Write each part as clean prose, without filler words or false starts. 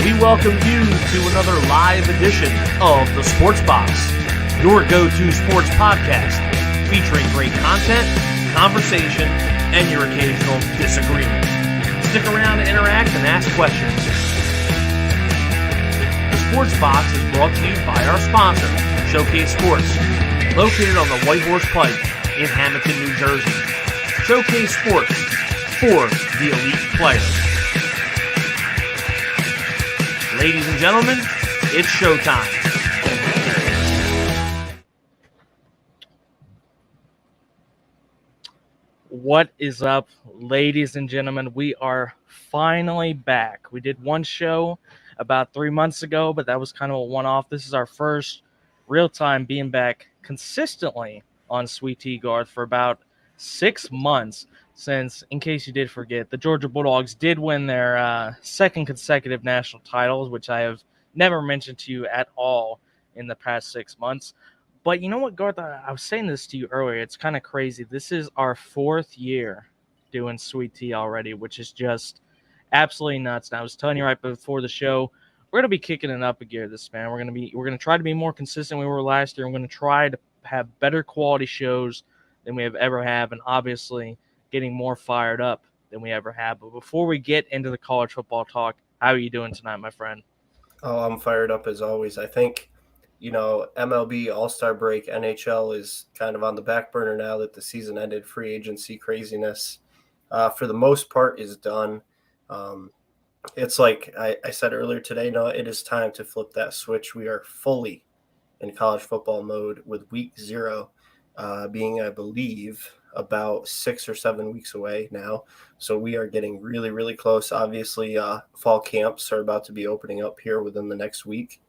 we welcome you to another live edition of the Sports Box, your go-to sports podcast featuring great content, conversation, and your occasional disagreement. Stick around to interact and ask questions. The Sports Box is brought to you by our sponsor, Showcase Sports, located on the White Horse Pike in Hamilton, New Jersey. Showcase Sports for the elite player. Ladies and gentlemen, it's showtime. What is up, ladies and gentlemen? We are finally back. We did one show about 3 months ago, but that was kind of a one-off. This is our first real time being back consistently on Sweet Tea Garth for about 6 months since, in case you did forget, the Georgia Bulldogs did win their second consecutive national titles, which I have never mentioned to you at all in the past 6 months. But you know what, Garth? I was saying this to you earlier. It's kind of crazy. This is our 4th year doing Sweet Tea already, which is just absolutely nuts. And I was telling you right before the show, we're gonna be kicking it up a gear this man. We're gonna try to be more consistent than we were last year. We're gonna try to have better quality shows than we have ever have, and obviously getting more fired up than we ever have. But before we get into the college football talk, how are you doing tonight, my friend? Oh, I'm fired up as always. I think, MLB All-Star break, NHL is kind of on the back burner now that the season ended. Free agency craziness, for the most part, is done. It's like I said earlier today, no, it is time to flip that switch. We are fully in college football mode with week 0 being, I believe, about 6 or 7 weeks away now. So we are getting really, really close. Obviously, fall camps are about to be opening up here within the next week.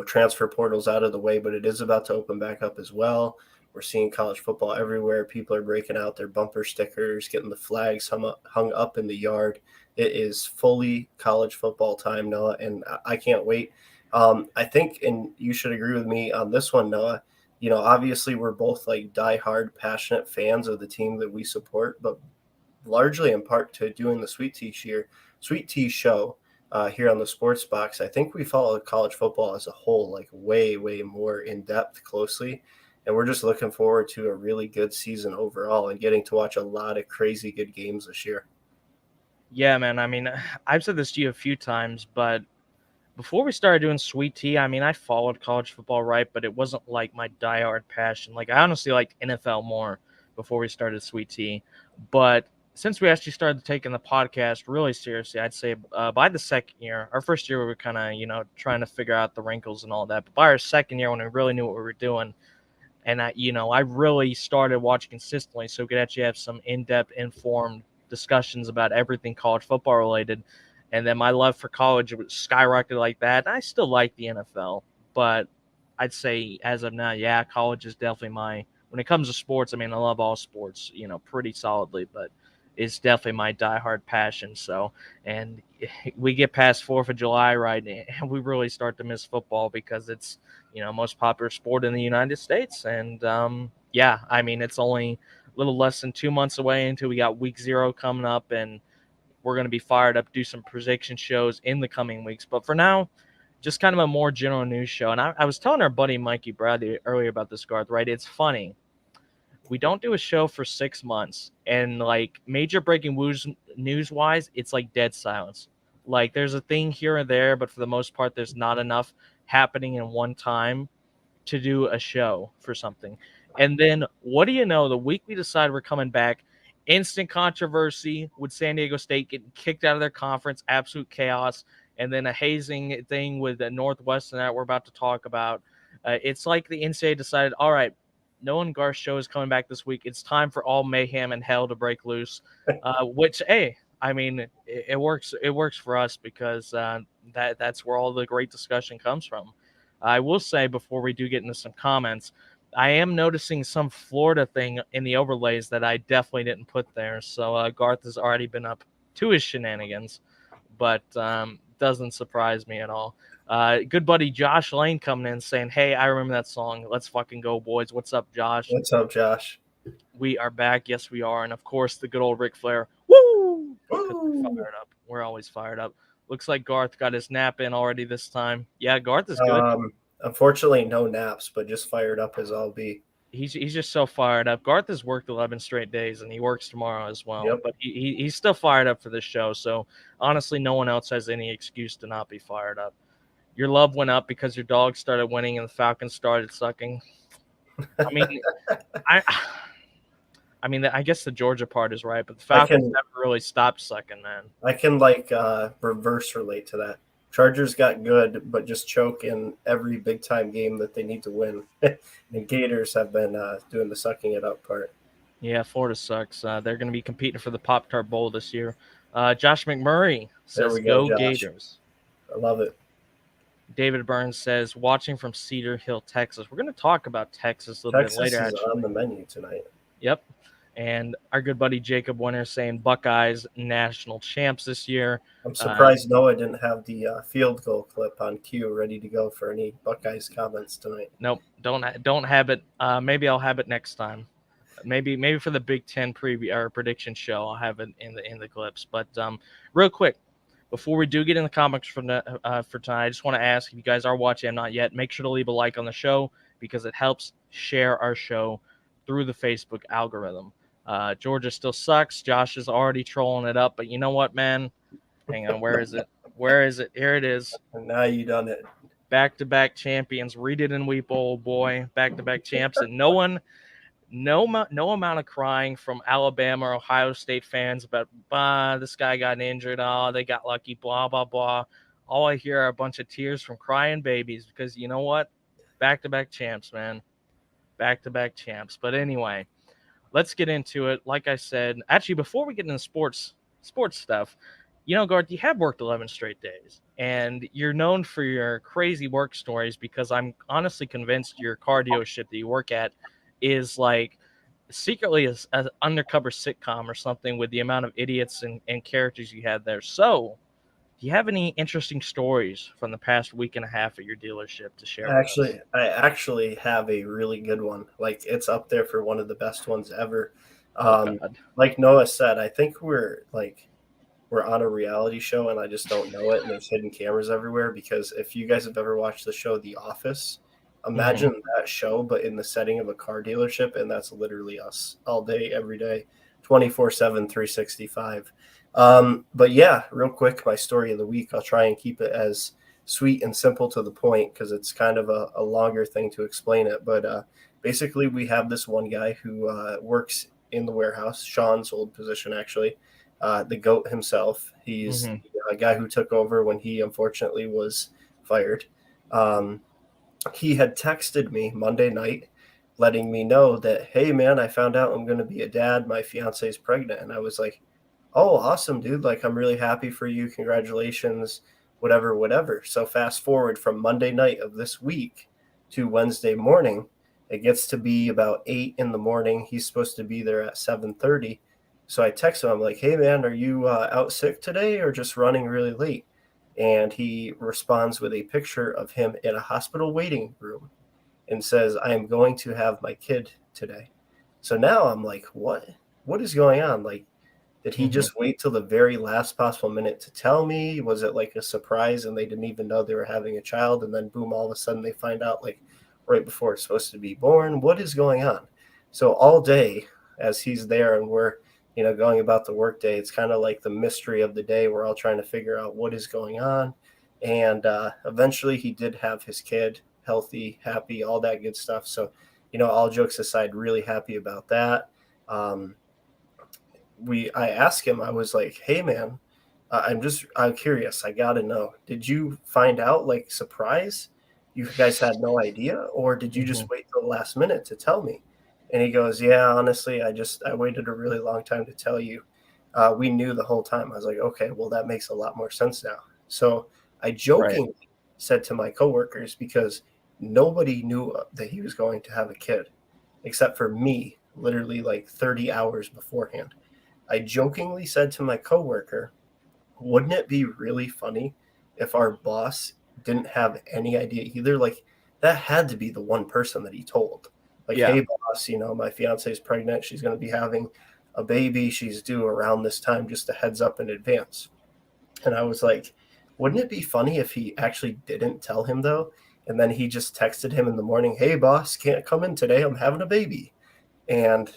Transfer portal's out of the way, but it is about to open back up as well. We're seeing college football everywhere. People are breaking out their bumper stickers, getting the flags hung up in the yard. It is fully college football time, Noah, and I can't wait. I think, and you should agree with me on this one, Noah, obviously we're both like diehard, passionate fans of the team that we support, but largely in part to doing the Sweet Tea show here on the Sports Box. I think we follow college football as a whole, like way, way more in depth, closely. And we're just looking forward to a really good season overall and getting to watch a lot of crazy good games this year. Yeah, man. I mean, I've said this to you a few times, but before we started doing Sweet Tea, I mean, I followed college football, right? But it wasn't like my diehard passion. Like, I honestly liked NFL more before we started Sweet Tea. But since we actually started taking the podcast really seriously, I'd say by the second year, our first year we were kind of, trying to figure out the wrinkles and all that. But by our second year, when we really knew what we were doing, and I really started watching consistently so we could actually have some in-depth, informed discussions about everything college football related. And then my love for college skyrocketed like that. I still like the NFL, but I'd say as of now, yeah, college is definitely when it comes to sports, I mean, I love all sports, pretty solidly, but it's definitely my diehard passion. So, and we get past 4th of July, right, and we really start to miss football because it's, most popular sport in the United States. And, yeah, I mean, it's only a little less than 2 months away until we got week 0 coming up, and we're going to be fired up, do some prediction shows in the coming weeks. But for now, just kind of a more general news show. And I was telling our buddy Mikey Bradley earlier about this, Garth, right? It's funny. We don't do a show for 6 months, and like major breaking news-wise, it's like dead silence. Like there's a thing here and there, but for the most part, there's not enough happening in one time to do a show for something. And then what do you know? The week we decide we're coming back, instant controversy with San Diego State getting kicked out of their conference, absolute chaos, and then a hazing thing with the Northwestern that we're about to talk about. It's like the NCAA decided, all right, no one Garth's show is coming back this week. It's time for all mayhem and hell to break loose, which, hey, I mean, it works. It works for us because that's where all the great discussion comes from. I will say before we do get into some comments, I am noticing some Florida thing in the overlays that I definitely didn't put there. So Garth has already been up to his shenanigans, but doesn't surprise me at all. Good buddy Josh Lane coming in saying, hey, I remember that song. Let's fucking go, boys. What's up, Josh? What's up, Josh? We are back. Yes, we are. And, of course, the good old Ric Flair. Woo! Fired up. We're always fired up. Looks like Garth got his nap in already this time. Yeah, Garth is good. Unfortunately, no naps, but just fired up as I'll be. He's just so fired up. Garth has worked 11 straight days, and he works tomorrow as well. Yep. But he's still fired up for this show. So honestly, no one else has any excuse to not be fired up. Your love went up because your dog started winning and the Falcons started sucking. I mean, I guess the Georgia part is right, but the Falcons never really stopped sucking, man. I can reverse relate to that. Chargers got good, but just choke in every big time game that they need to win. And Gators have been doing the sucking it up part. Yeah, Florida sucks. They're going to be competing for the Pop-Tart Bowl this year. Josh McMurray says, go Gators. I love it. David Burns says, watching from Cedar Hill, Texas. We're going to talk about Texas a little bit later. Texas is on the menu tonight. Yep. And our good buddy Jacob Winter saying Buckeyes national champs this year. I'm surprised Noah didn't have the field goal clip on cue ready to go for any Buckeyes comments tonight. Nope, don't have it. Maybe I'll have it next time. Maybe for the Big Ten preview or prediction show, I'll have it in the clips. But real quick, before we do get in the comics for tonight, I just want to ask if you guys are watching and not yet, make sure to leave a like on the show because it helps share our show through the Facebook algorithm. Georgia still sucks. Josh is already trolling it up, but you know what, man? Hang on, where is it? Where is it? Here it is. And now you done it. Back-to-back champions. Read it and weep, old boy. Back-to-back champs, and no amount of crying from Alabama or Ohio State fans about, this guy got injured. Oh, they got lucky. Blah blah blah. All I hear are a bunch of tears from crying babies because you know what? Back-to-back champs, man. Back-to-back champs. But anyway. Let's get into it. Like I said, actually, before we get into sports stuff, Garth, you have worked 11 straight days, and you're known for your crazy work stories because I'm honestly convinced your car dealership that you work at is like secretly an undercover sitcom or something with the amount of idiots and characters you have there. So, do you have any interesting stories from the past week and a half at your dealership to share with us? I actually have a really good one. Like, it's up there for one of the best ones ever. Like Noah said, I think we're on a reality show and I just don't know it, and there's hidden cameras everywhere because if you guys have ever watched the show The Office, imagine that show but in the setting of a car dealership, and that's literally us all day, every day, 24/7, 365. But yeah, real quick, my story of the week, I'll try and keep it as sweet and simple to the point because it's kind of a longer thing to explain it. But basically, we have this one guy who works in the warehouse, Sean's old position, actually, the GOAT himself. He's a guy who took over when he unfortunately was fired. He had texted me Monday night letting me know that, hey, man, I found out I'm going to be a dad. My fiance is pregnant. And I was like, oh, awesome, dude. Like, I'm really happy for you. Congratulations, whatever. So fast forward from Monday night of this week to Wednesday morning, it gets to be about 8 in the morning. He's supposed to be there at 7:30. So I text him. I'm like, hey, man, are you out sick today or just running really late? And he responds with a picture of him in a hospital waiting room and says, I am going to have my kid today. So now I'm like, what is going on? Like, did he just wait till the very last possible minute to tell me? Was it like a surprise and they didn't even know they were having a child? And then boom, all of a sudden they find out like right before it's supposed to be born. What is going on? So all day as he's there and we're, going about the workday, it's kind of like the mystery of the day. We're all trying to figure out what is going on. And eventually he did have his kid, healthy, happy, all that good stuff. So, all jokes aside, really happy about that. I asked him, I was like, hey, man, I'm curious. I got to know, did you find out like surprise? You guys had no idea, or did you just wait till the last minute to tell me? And he goes, yeah, honestly, I waited a really long time to tell you. We knew the whole time. I was like, okay, well, that makes a lot more sense now. So I jokingly said to my coworkers, because nobody knew that he was going to have a kid except for me, literally like 30 hours beforehand. I jokingly said to my coworker, wouldn't it be really funny if our boss didn't have any idea either? Like, that had to be the one person that he told. Like, hey, boss, my fiance is pregnant. She's going to be having a baby. She's due around this time, just a heads up in advance. And I was like, Wouldn't it be funny if he actually didn't tell him, though? And then he just texted him in the morning, hey, boss, can't come in today. I'm having a baby. And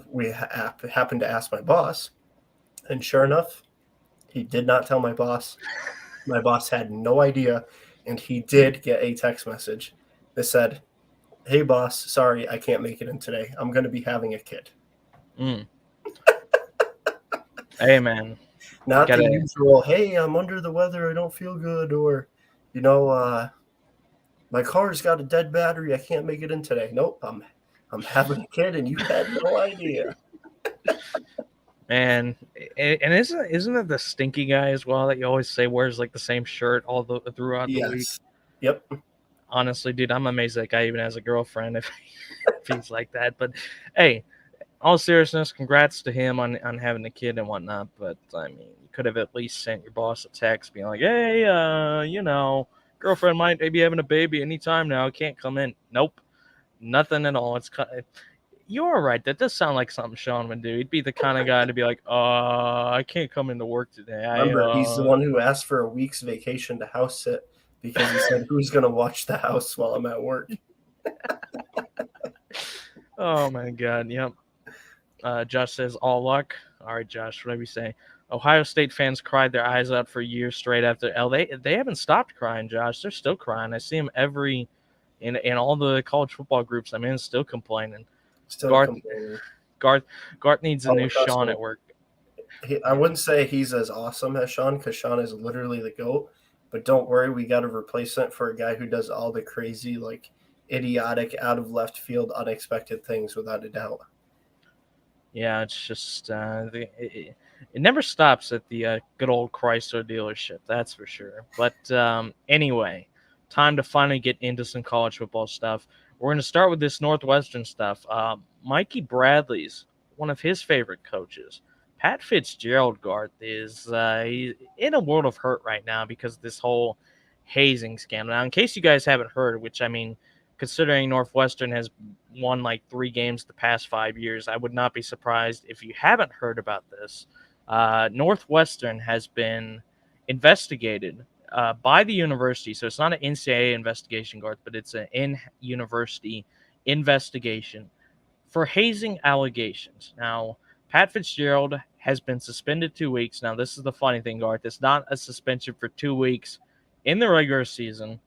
we happened to ask my boss. And sure enough, he did not tell my boss. My boss had no idea. And he did get a text message that said, hey, boss, sorry, I can't make it in today. I'm going to be having a kid. Hey, man. Not the usual, hey, I'm under the weather, I don't feel good, or, my car's got a dead battery, I can't make it in today. Nope, I'm having a kid, and you had no idea. And isn't it the stinky guy as well that you always say wears like the same shirt throughout the week? Yep. Honestly, dude, I'm amazed that guy even has a girlfriend if he's like that. But hey, all seriousness, congrats to him on having a kid and whatnot. But I mean, you could have at least sent your boss a text being like, hey, girlfriend might be having a baby anytime now. Can't come in. Nope, nothing at all. You're right. That does sound like something Sean would do. He'd be the kind of guy to be like, I can't come into work today. Remember, he's the one who asked for a week's vacation to house sit because he said, who's going to watch the house while I'm at work? Oh, my God. Yep. Josh says, all luck. All right, Josh, whatever you say. Ohio State fans cried their eyes out for years straight after They haven't stopped crying, Josh. They're still crying. I see them in all the college football groups I'm in, still complaining. Garth needs a new Sean at work. I wouldn't say he's as awesome as Sean because Sean is literally the GOAT. But don't worry, we got a replacement for a guy who does all the crazy, like idiotic, out of left field, unexpected things without a doubt. Yeah, it's just it never stops at the good old Chrysler dealership, that's for sure. But anyway, time to finally get into some college football stuff. We're going to start with this Northwestern stuff. Mikey Bradley's one of his favorite coaches, Pat Fitzgerald, Garth, is he's in a world of hurt right now because of this whole hazing scandal. Now, in case you guys haven't heard, which I mean, considering Northwestern has won like 3 games the past 5 years, I would not be surprised if you haven't heard about this. Northwestern has been investigated by the university. So it's not an NCAA investigation, Garth, but it's an in-university investigation for hazing allegations. Now, Pat Fitzgerald has been suspended 2 weeks. Now, this is the funny thing, Garth. It's not a suspension for 2 weeks in the regular season.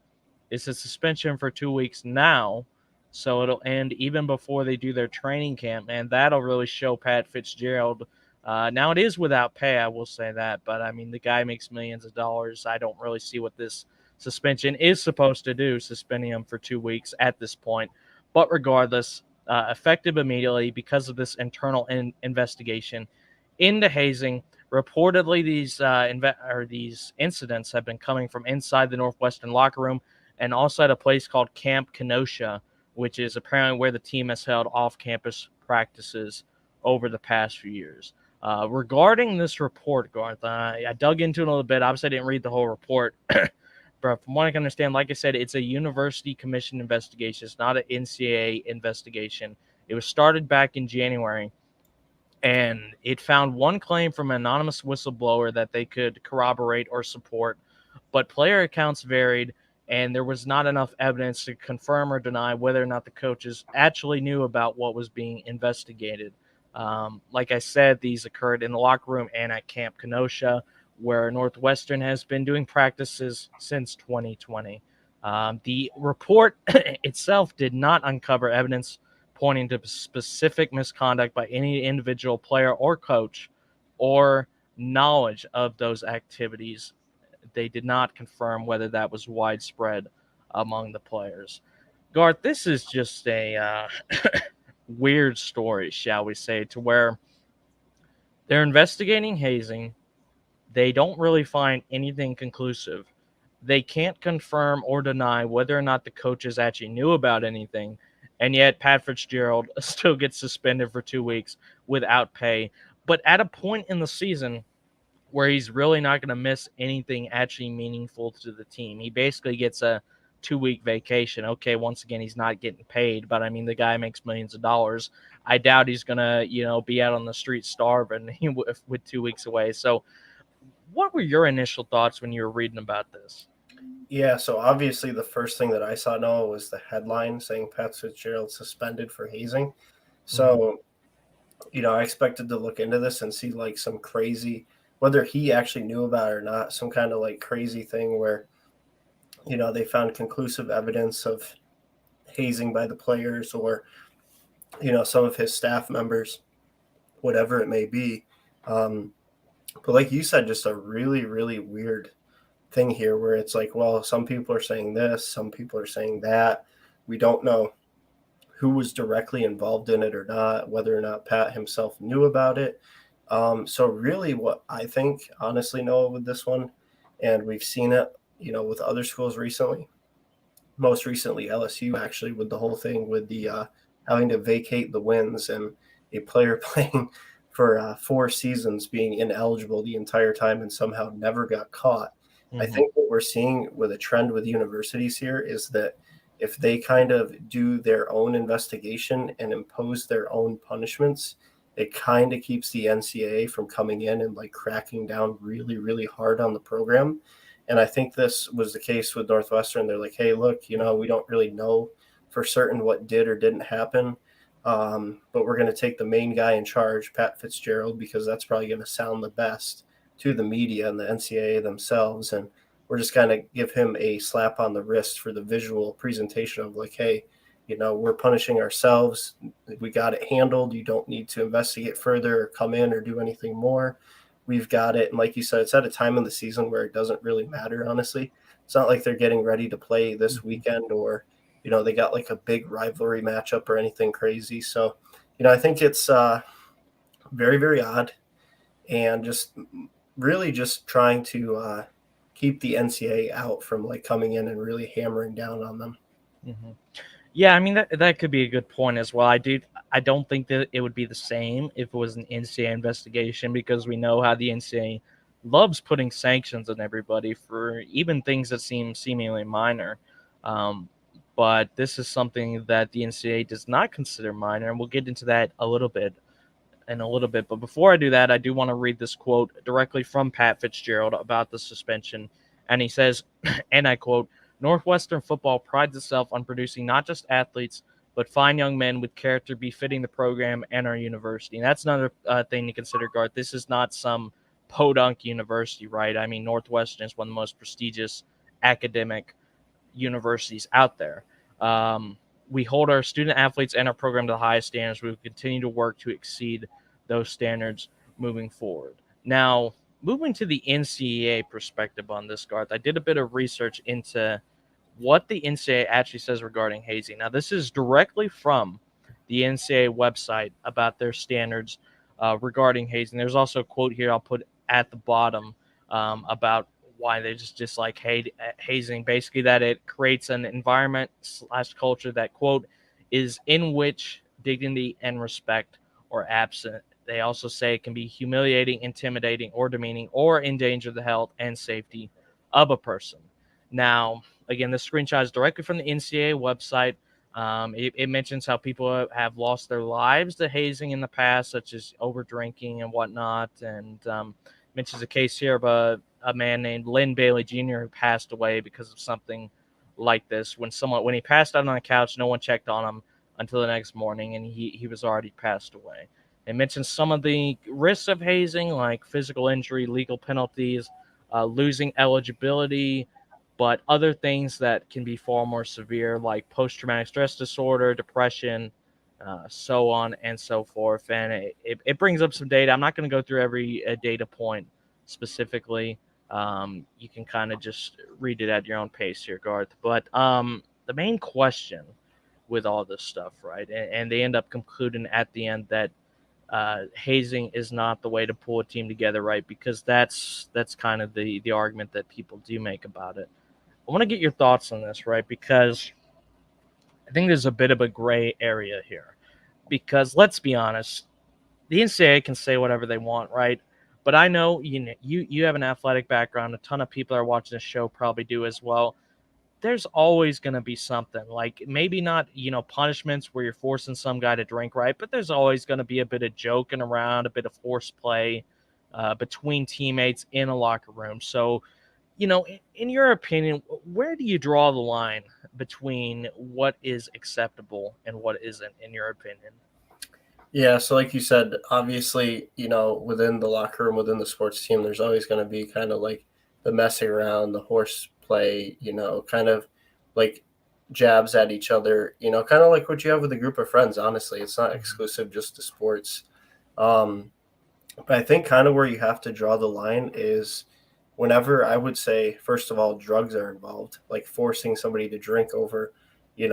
It's a suspension for 2 weeks now. So it'll end even before they do their training camp. And that'll really show Pat Fitzgerald. Now, it is without pay, I will say that. But, I mean, the guy makes millions of dollars. I don't really see what this suspension is supposed to do, suspending him for 2 weeks at this point. But regardless, effective immediately because of this internal investigation into hazing. Reportedly, these incidents have been coming from inside the Northwestern locker room and also at a place called Camp Kenosha, which is apparently where the team has held off-campus practices over the past few years. Regarding this report, Garth, I dug into it a little bit. Obviously, I didn't read the whole report. But from what I can understand, like I said, it's a university commission investigation. It's not an NCAA investigation. It was started back in January, and it found one claim from an anonymous whistleblower that they could corroborate or support, but player accounts varied, and there was not enough evidence to confirm or deny whether or not the coaches actually knew about what was being investigated. Like I said, these occurred in the locker room and at Camp Kenosha, where Northwestern has been doing practices since 2020. The report itself did not uncover evidence pointing to specific misconduct by any individual player or coach or knowledge of those activities. They did not confirm whether that was widespread among the players. Garth, this is just a weird story, shall we say, to where they're investigating hazing. They don't really find anything conclusive. They can't confirm or deny whether or not the coaches actually knew about anything. And yet Pat Fitzgerald still gets suspended for 2 weeks without pay. But at a point in the season where he's really not going to miss anything actually meaningful to the team, he basically gets a 2-week vacation. Okay, once again, he's not getting paid, but I mean, the guy makes millions of dollars. I doubt he's going to, be out on the street starving with 2 weeks away. So What were your initial thoughts when you were reading about this? Yeah, so obviously the first thing that I saw, Noah, was the headline saying Pat Fitzgerald suspended for hazing. Mm-hmm. So, I expected to look into this and see like some crazy, whether he actually knew about it or not, some kind of like crazy thing where, they found conclusive evidence of hazing by the players or, some of his staff members, whatever it may be. Um, but like you said, just a really, really weird thing here where it's like, well, some people are saying this, some people are saying that. We don't know who was directly involved in it or not, whether or not Pat himself knew about it. So really what I think, honestly, Noah, with this one, and we've seen it, with other schools recently, most recently LSU actually with the whole thing with the having to vacate the wins and a player playing for 4 seasons being ineligible the entire time and somehow never got caught. I Mm-hmm. think what we're seeing with a trend with universities here is that if they kind of do their own investigation and impose their own punishments, it kind of keeps the NCAA from coming in and like cracking down really, really hard on the program. And I think this was the case with Northwestern. They're like, hey, look, we don't really know for certain what did or didn't happen. But we're going to take the main guy in charge, Pat Fitzgerald, because that's probably going to sound the best to the media and the NCAA themselves. And we're just going to give him a slap on the wrist for the visual presentation of like, hey, we're punishing ourselves. We got it handled. You don't need to investigate further or come in or do anything more. We've got it. And like you said, it's at a time in the season where it doesn't really matter, honestly. It's not like they're getting ready to play this weekend or, they got like a big rivalry matchup or anything crazy. So, I think it's very, very odd and just really just trying to keep the NCAA out from like coming in and really hammering down on them. Mm-hmm. Yeah, I mean that could be a good point as well. I don't think that it would be the same if it was an NCAA investigation because we know how the NCAA loves putting sanctions on everybody for even things that seem seemingly minor. Um, but this is something that the NCAA does not consider minor, and we'll get into that a little bit in a little bit. But before I do that, I do want to read this quote directly from Pat Fitzgerald about the suspension. And he says, and I quote, Northwestern football prides itself on producing not just athletes, but fine young men with character befitting the program and our university. And that's another thing to consider, Garth. This is not some podunk university, right? I mean, Northwestern is one of the most prestigious academic universities out there. Um, we hold our student athletes and our program to the highest standards. We will continue to work to exceed those standards moving forward. Now, moving to the NCAA perspective on this, Garth, I did a bit of research into what the NCAA actually says regarding hazing. Now, this is directly from the NCAA website about their standards regarding hazing. There's also a quote here I'll put at the bottom about why they just dislike hazing. Basically, that it creates an environment / culture that, quote, is in which dignity and respect are absent. They also say it can be humiliating, intimidating, or demeaning, or endanger the health and safety of a person. Now, again, this screenshot is directly from the NCAA website. It mentions how people have lost their lives to hazing in the past, such as over drinking and whatnot, and mentions a case here of a man named Lynn Bailey Jr. who passed away because of something like this. When he passed out on the couch, no one checked on him until the next morning, and he was already passed away. It mentions some of the risks of hazing, like physical injury, legal penalties, losing eligibility, but other things that can be far more severe, like post-traumatic stress disorder, depression, so on and so forth. And it brings up some data. I'm not going to go through every data point specifically. You can kind of just read it at your own pace here, Garth. But the main question with all this stuff, right? And they end up concluding at the end that hazing is not the way to pull a team together, right? Because that's kind of the argument that people do make about it. I want to get your thoughts on this, right? Because I think there's a bit of a gray area here. Because let's be honest, the NCAA can say whatever they want, right? But I know you have an athletic background. A ton of people that are watching this show probably do as well. There's always going to be something, like maybe not punishments where you're forcing some guy to drink, right? But there's always going to be a bit of joking around, a bit of horseplay, between teammates in a locker room. So, in your opinion, where do you draw the line between what is acceptable and what isn't, in your opinion? Yeah, so like you said, obviously, within the locker room, within the sports team, there's always going to be kind of like the messing around, the horseplay, kind of like jabs at each other, kind of like what you have with a group of friends, honestly. It's not exclusive just to sports. Um, but I think kind of where you have to draw the line is whenever I would say, first of all, drugs are involved, like forcing somebody to drink over,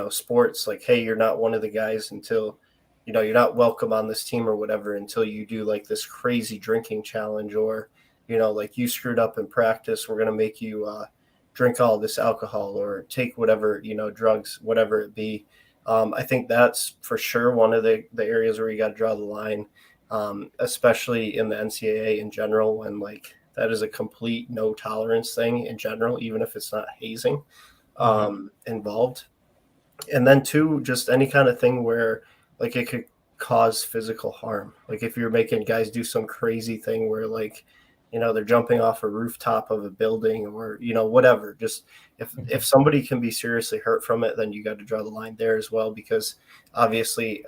sports, like, hey, you're not one of the guys until, you're not welcome on this team or whatever until you do like this crazy drinking challenge or, like you screwed up in practice. We're going to make you drink all this alcohol or take whatever, drugs, whatever it be. I think that's for sure one of the areas where you got to draw the line, especially in the NCAA in general, when like that is a complete no tolerance thing in general, even if it's not hazing involved. And then two, just any kind of thing where like it could cause physical harm. Like if you're making guys do some crazy thing where like, they're jumping off a rooftop of a building or, whatever, just if somebody can be seriously hurt from it, then you got to draw the line there as well, because obviously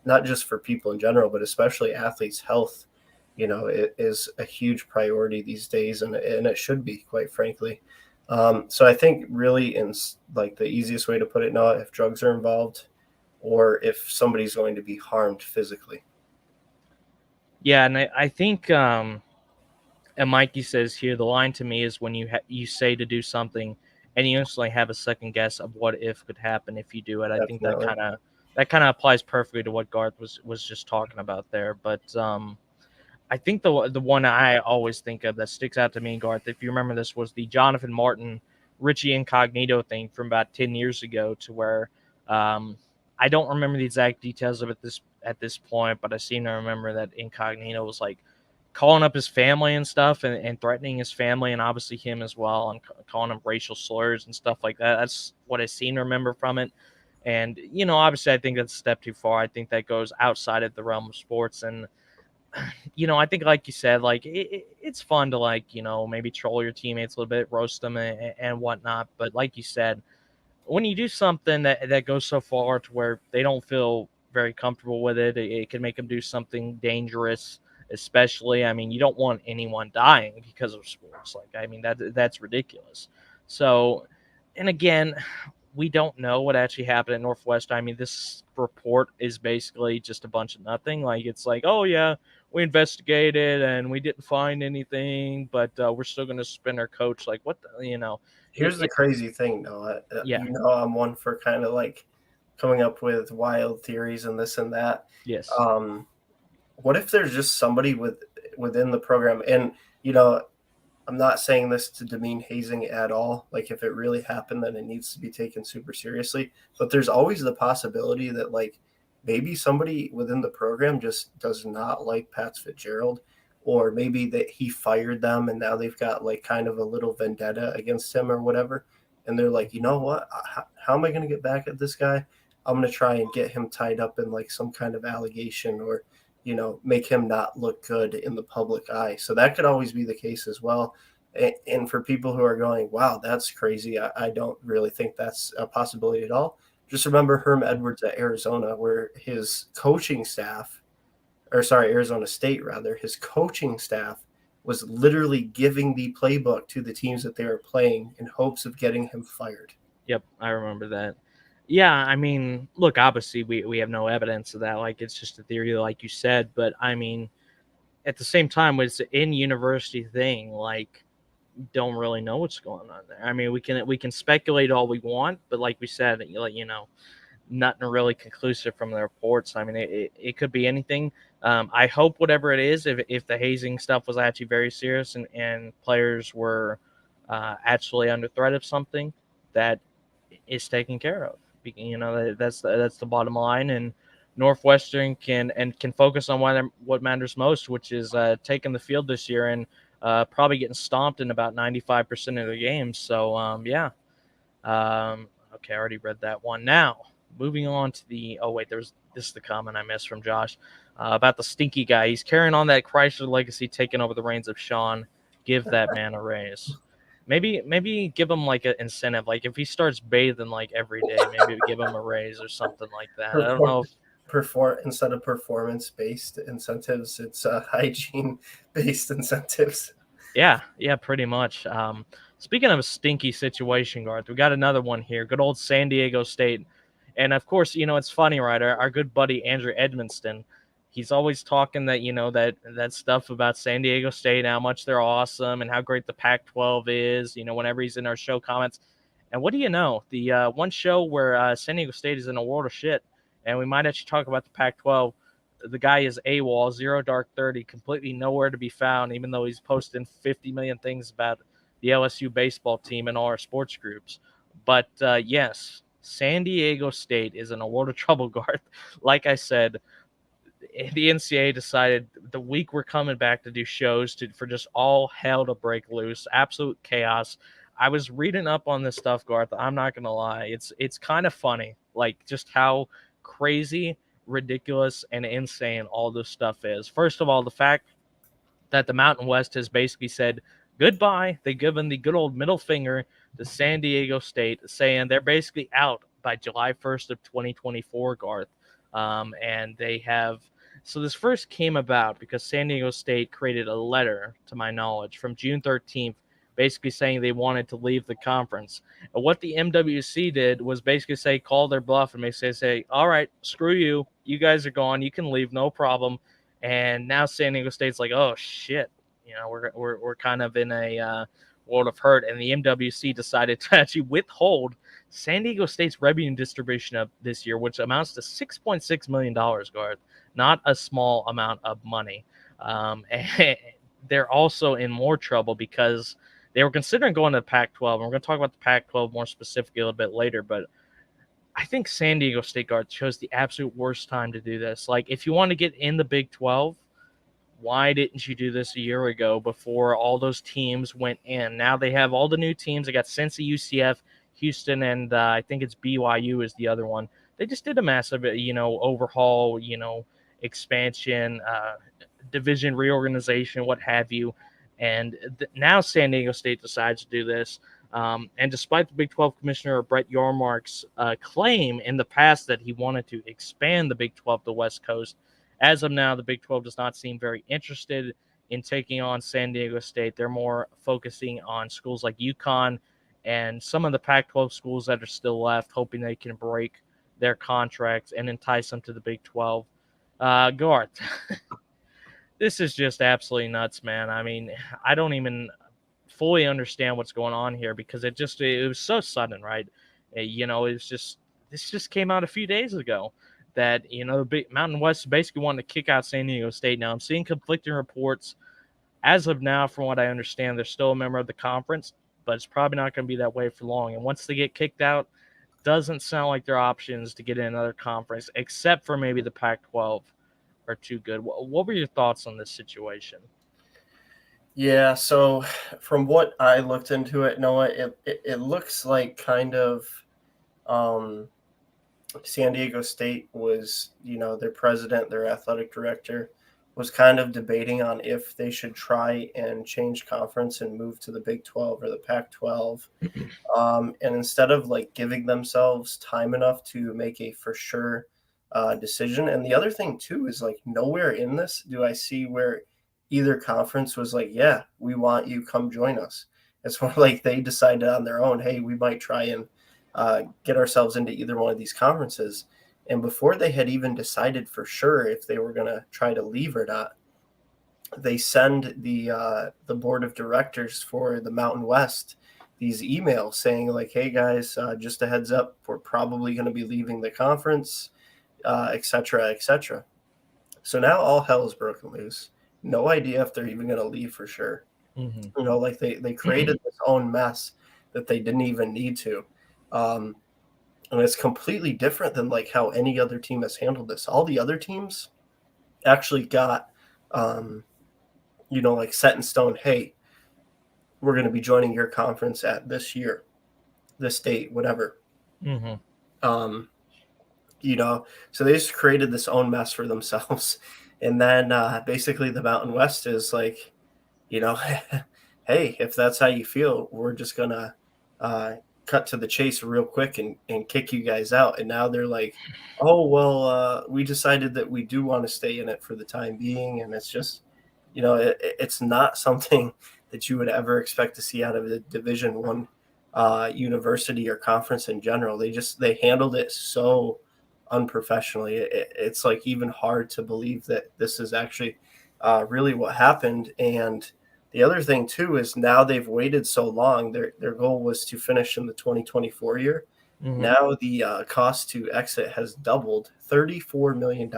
not just for people in general, but especially athletes' health, it is a huge priority these days, and it should be, quite frankly. So I think really in like the easiest way to put it now, if drugs are involved or if somebody's going to be harmed physically. Yeah, and I think and Mikey says here, the line to me is when you say to do something and you instantly have a second guess of what if could happen if you do it. I think Definitely. that kind of applies perfectly to what Garth was just talking about there. But I think the one I always think of that sticks out to me, Garth, if you remember this, was the Jonathan Martin Richie Incognito thing from about 10 years ago, to where I don't remember the exact details of it at this point, but I seem to remember that Incognito was like calling up his family and stuff, and threatening his family and obviously him as well, and calling him racial slurs and stuff like that. That's what I seem to remember from it. And, obviously I think that's a step too far. I think that goes outside of the realm of sports. And, I think, like you said, like it's fun to, like, maybe troll your teammates a little bit, roast them and whatnot. But like you said, when you do something that goes so far to where they don't feel very comfortable with it, it can make them do something dangerous. Especially, I mean, you don't want anyone dying because of sports. Like, I mean, that's ridiculous. So, and again, we don't know what actually happened at Northwest. I mean, this report is basically just a bunch of nothing. Like, it's like, oh yeah, we investigated and we didn't find anything, but we're still going to suspend our coach. Like, what the, Here's the crazy thing, Noah. Yeah. I'm one for kind of like coming up with wild theories and this and that. Yes. What if there's just somebody within the program? And I'm not saying this to demean hazing at all. Like if it really happened, then it needs to be taken super seriously. But there's always the possibility that like maybe somebody within the program just does not like Pat Fitzgerald, or maybe that he fired them and now they've got like kind of a little vendetta against him or whatever. And they're like, you know what? How am I going to get back at this guy? I'm going to try and get him tied up in like some kind of allegation, or make him not look good in the public eye. So that could always be the case as well. And for people who are going, wow, that's crazy, I don't really think that's a possibility at all. Just remember Herm Edwards at Arizona, where his coaching staff, Arizona State rather, his coaching staff was literally giving the playbook to the teams that they were playing in hopes of getting him fired. Yep, I remember that. Yeah, I mean, look, obviously we have no evidence of that. Like, it's just a theory, like you said. But I mean, at the same time, it's an in-university thing. Like, don't really know what's going on there. I mean, we can speculate all we want, but like we said, nothing really conclusive from the reports. I mean, it could be anything. I hope whatever it is, if the hazing stuff was actually very serious and players were actually under threat of something, that is taken care of. That's the bottom line, and Northwestern can focus on what matters most, which is taking the field this year and probably getting stomped in about 95% of their games. So yeah. Okay, I already read that one. Now moving on to this is the comment I missed from Josh. about the stinky guy. He's carrying on that Chrysler legacy, taking over the reins of Sean. Give that man a raise. Maybe give him like an incentive. Like if he starts bathing like every day, maybe give him a raise or something like that. I don't know. Instead of performance-based incentives, it's hygiene-based incentives. Yeah, pretty much. Speaking of a stinky situation, Garth, we got another one here. Good old San Diego State. And of course, it's funny, right? Our good buddy Andrew Edmonston, he's always talking that, that stuff about San Diego State, how much they're awesome and how great the Pac-12 is, whenever he's in our show comments. And what do you know? The one show where San Diego State is in a world of shit, and we might actually talk about the Pac-12. The guy is AWOL, zero dark 30, completely nowhere to be found, even though he's posting 50 million things about the LSU baseball team and all our sports groups. But yes, San Diego State is in a world of trouble, Garth. Like I said, the NCAA decided the week we're coming back to do shows for just all hell to break loose, absolute chaos. I was reading up on this stuff, Garth. I'm not gonna lie, it's kind of funny, like just how crazy, ridiculous, and insane all this stuff is. First of all, the fact that the Mountain West has basically said goodbye. They've given the good old middle finger to San Diego State, saying they're basically out by July 1st of 2024, Garth. And they have. So this first came about because San Diego State created a letter, to my knowledge, from June 13th, basically saying they wanted to leave the conference. And what the MWC did was basically say, call their bluff and basically say, all right, screw you. You guys are gone. You can leave, no problem. And now San Diego State's like, oh shit, we're kind of in a world of hurt. And the MWC decided to actually withhold San Diego State's revenue distribution of this year, which amounts to $6.6 million, Garth. Not a small amount of money. And they're also in more trouble because they were considering going to the Pac-12. And we're going to talk about the Pac-12 more specifically a little bit later, but I think San Diego State, Garth, chose the absolute worst time to do this. Like, if you want to get in the Big 12, why didn't you do this a year ago before all those teams went in? Now they have all the new teams. They got Cincy, UCF, Houston, and I think it's BYU is the other one. They just did a massive, overhaul, expansion, division reorganization, what have you. And now San Diego State decides to do this. And despite the Big 12 commissioner Brett Yormark's claim in the past that he wanted to expand the Big 12 to the West Coast, as of now, the Big 12 does not seem very interested in taking on San Diego State. They're more focusing on schools like UConn and some of the Pac-12 schools that are still left, hoping they can break their contracts and entice them to the Big 12. Garth, this is just absolutely nuts, man. I mean, I don't even fully understand what's going on here because it was so sudden, right? This just came out a few days ago that, the big Mountain West basically wanted to kick out San Diego State. Now I'm seeing conflicting reports. As of now, from what I understand, they're still a member of the conference, but it's probably not going to be that way for long. And once they get kicked out, doesn't sound like their options to get in another conference, except for maybe the Pac-12, are too good. What were your thoughts on this situation? Yeah, so from what I looked into it, Noah, it looks like kind of San Diego State was, their president, their athletic director, was kind of debating on if they should try and change conference and move to the Big 12 or the Pac-12. And instead of giving themselves time enough to make a for sure decision. And the other thing too is nowhere in this do I see where either conference was like, yeah, we want you, come join us. It's more like they decided on their own, hey, we might try and get ourselves into either one of these conferences. And before they had even decided for sure if they were going to try to leave or not, they send the board of directors for the Mountain West these emails saying hey guys, just a heads up, we're probably going to be leaving the conference, et cetera, et cetera. So now all hell is broken loose. No idea if they're even going to leave for sure. Mm-hmm. They created this own mess that they didn't even need to. And it's completely different than how any other team has handled this. All the other teams actually got, set in stone, hey, we're going to be joining your conference at this year, this date, whatever. Mm-hmm. So they just created this own mess for themselves. And then basically the Mountain West is like, you know, hey, if that's how you feel, we're just going to cut to the chase real quick and kick you guys out. And now they're like, oh, well, we decided that we do want to stay in it for the time being. And it's just, it's not something that you would ever expect to see out of a Division One university or conference in general. They handled it so unprofessionally. It's like even hard to believe that this is actually really what happened. And the other thing too is now they've waited so long. Their goal was to finish in the 2024 year. Mm-hmm. Now the cost to exit has doubled, $34 million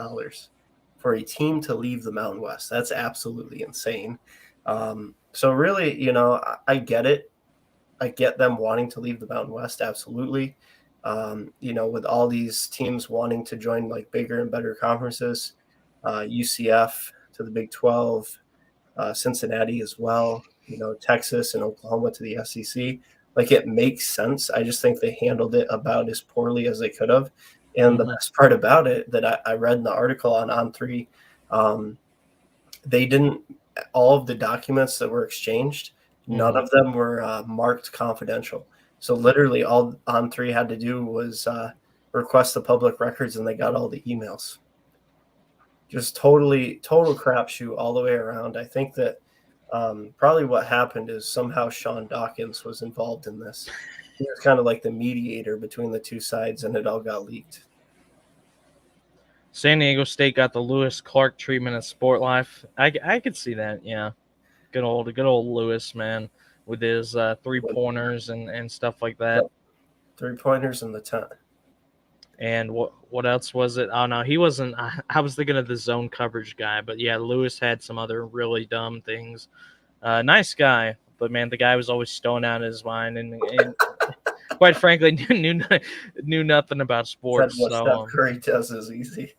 for a team to leave the Mountain West. That's absolutely insane. So really, I get it. I get them wanting to leave the Mountain West, absolutely. With all these teams wanting to join like bigger and better conferences, UCF to the Big 12, Cincinnati as well, Texas and Oklahoma to the SEC. Like it makes sense. I just think they handled it about as poorly as they could have. And the best part about it that I read in the article on On3, they didn't, all of the documents that were exchanged, none of them were marked confidential. So literally all On3 had to do was request the public records and they got all the emails. Just total crapshoot all the way around. I think that probably what happened is somehow Sean Dawkins was involved in this. He was kind of like the mediator between the two sides, and it all got leaked. San Diego State got the Lewis Clark treatment at Sport Life. I could see that, yeah. Good old Lewis, man, with his 3-pointers and stuff like that. 3-pointers in the tent. And what else was it? Oh, no, he wasn't. I was thinking of the zone coverage guy. But, yeah, Lewis had some other really dumb things. Nice guy. But, man, the guy was always stoned out of his mind. And quite frankly, knew nothing about sports. What Steph Curry does is easy.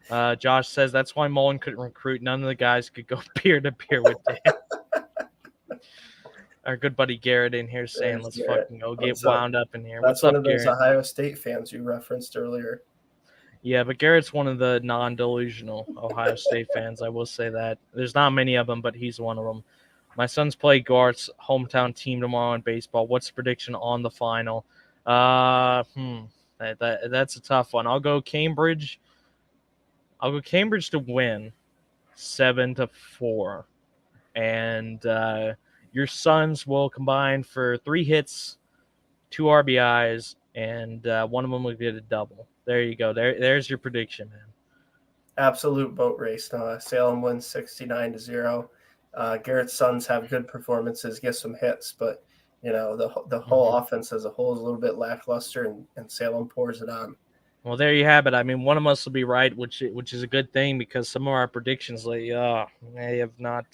Josh says that's why Mullen couldn't recruit. None of the guys could go peer-to-peer with Dan. Our good buddy Garrett in here saying, let's fucking go get wound up in here. That's one of those Ohio State fans you referenced earlier. Yeah, but Garrett's one of the non-delusional Ohio State fans. I will say that. There's not many of them, but he's one of them. My sons play Garth's hometown team tomorrow in baseball. What's the prediction on the final? That's a tough one. I'll go Cambridge. I'll go Cambridge to win 7-4. And your Suns will combine for 3 hits, 2 RBIs, and one of them will get a double. There you go. There's your prediction, man. Absolute boat race. Salem wins 69-0. Garrett's Suns have good performances, get some hits, but the whole offense as a whole is a little bit lackluster, and Salem pours it on. Well, there you have it. I mean, one of us will be right, which is a good thing because some of our predictions may have not.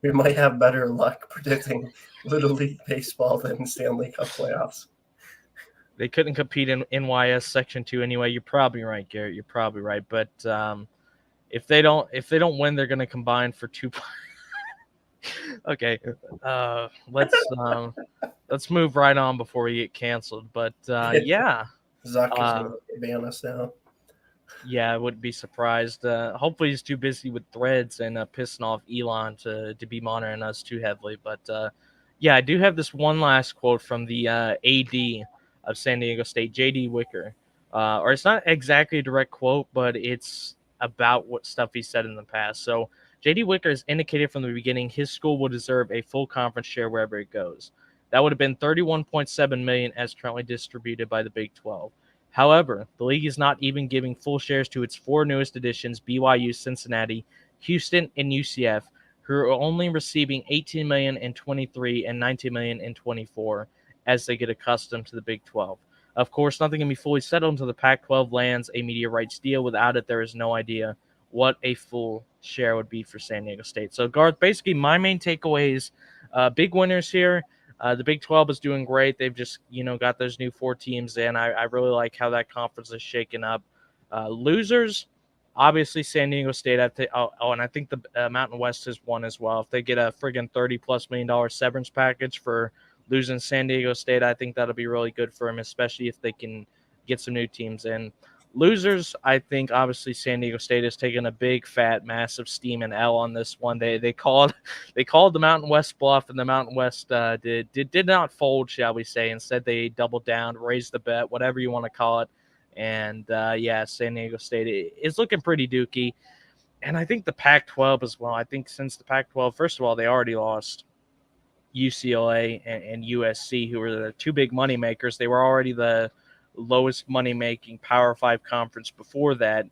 We might have better luck predicting Little League baseball than Stanley Cup playoffs. They couldn't compete in NYS Section 2 anyway. You're probably right, Garrett. You're probably right. But if they don't win, they're going to combine for 2. Okay, let's move right on before we get canceled. But yeah. Zuck is going to ban us now. Yeah, I wouldn't be surprised. Hopefully he's too busy with threads and pissing off Elon to be monitoring us too heavily. But, yeah, I do have this one last quote from the AD of San Diego State, J.D. Wicker. Or it's not exactly a direct quote, but it's about what stuff he said in the past. So J.D. Wicker has indicated from the beginning his school will deserve a full conference share wherever it goes. That would have been $31.7 million as currently distributed by the Big 12. However, the league is not even giving full shares to its 4 newest additions, BYU, Cincinnati, Houston, and UCF, who are only receiving $18 million in 23 and $19 million in 24 as they get accustomed to the Big 12. Of course, nothing can be fully settled until the Pac-12 lands a media rights deal. Without it, there is no idea what a full share would be for San Diego State. So, Garth, basically my main takeaways, big winners here. The Big 12 is doing great. They've just, got those new 4 teams in. I really like how that conference is shaking up. Losers, obviously San Diego State. And I think the Mountain West has won as well. If they get a friggin' $30+ million severance package for losing San Diego State, I think that'll be really good for them, especially if they can get some new teams in. Losers, I think obviously San Diego State has taken a big, fat, massive steam and L on this one. They called the Mountain West bluff, and the Mountain West did not fold, shall we say. Instead, they doubled down, raised the bet, whatever you want to call it. And yeah, San Diego State is looking pretty dookie. And I think the Pac-12 as well. I think since the Pac-12, first of all, they already lost UCLA and USC, who were the two big money makers. They were already the lowest money making Power Five conference before that.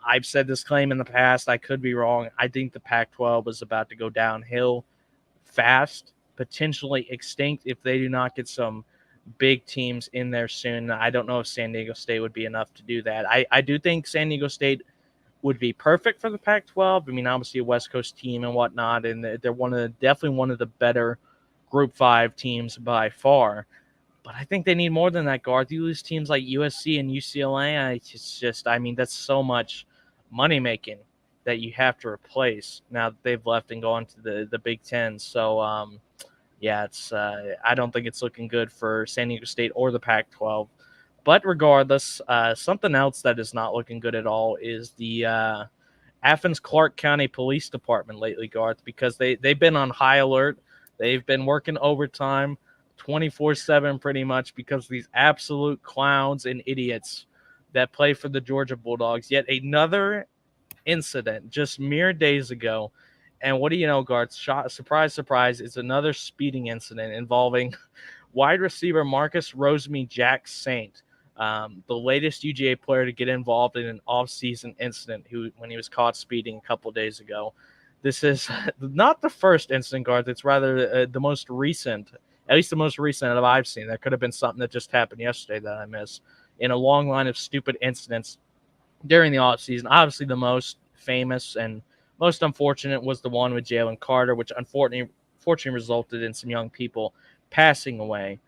I've said this claim in the past. I could be wrong. I think the Pac-12 is about to go downhill fast, potentially extinct if they do not get some big teams in there soon. I don't know if San Diego State would be enough to do that. I do think San Diego State would be perfect for the Pac-12. I mean, obviously a West Coast team and whatnot, and they're definitely one of the better Group 5 teams by far. But I think they need more than that, Garth. You lose teams like USC and UCLA. I mean, that's so much money making that you have to replace now that they've left and gone to the Big Ten. So, yeah, I don't think it's looking good for San Diego State or the Pac-12. But regardless, something else that is not looking good at all is the Athens-Clarke County Police Department lately, Garth, because they've been on high alert. They've been working overtime 24/7 pretty much because these absolute clowns and idiots that play for the Georgia Bulldogs. Yet another incident just mere days ago. And what do you know, Garth? Surprise, surprise, it's another speeding incident involving wide receiver Marcus Rosemy Jack Saint, the latest UGA player to get involved in an off-season incident when he was caught speeding a couple days ago. This is not the first incident, Garth. It's rather the most recent, at least the most recent that I've seen. There could have been something that just happened yesterday that I missed in a long line of stupid incidents during the offseason. Obviously, the most famous and most unfortunate was the one with Jalen Carter, which unfortunately resulted in some young people passing away.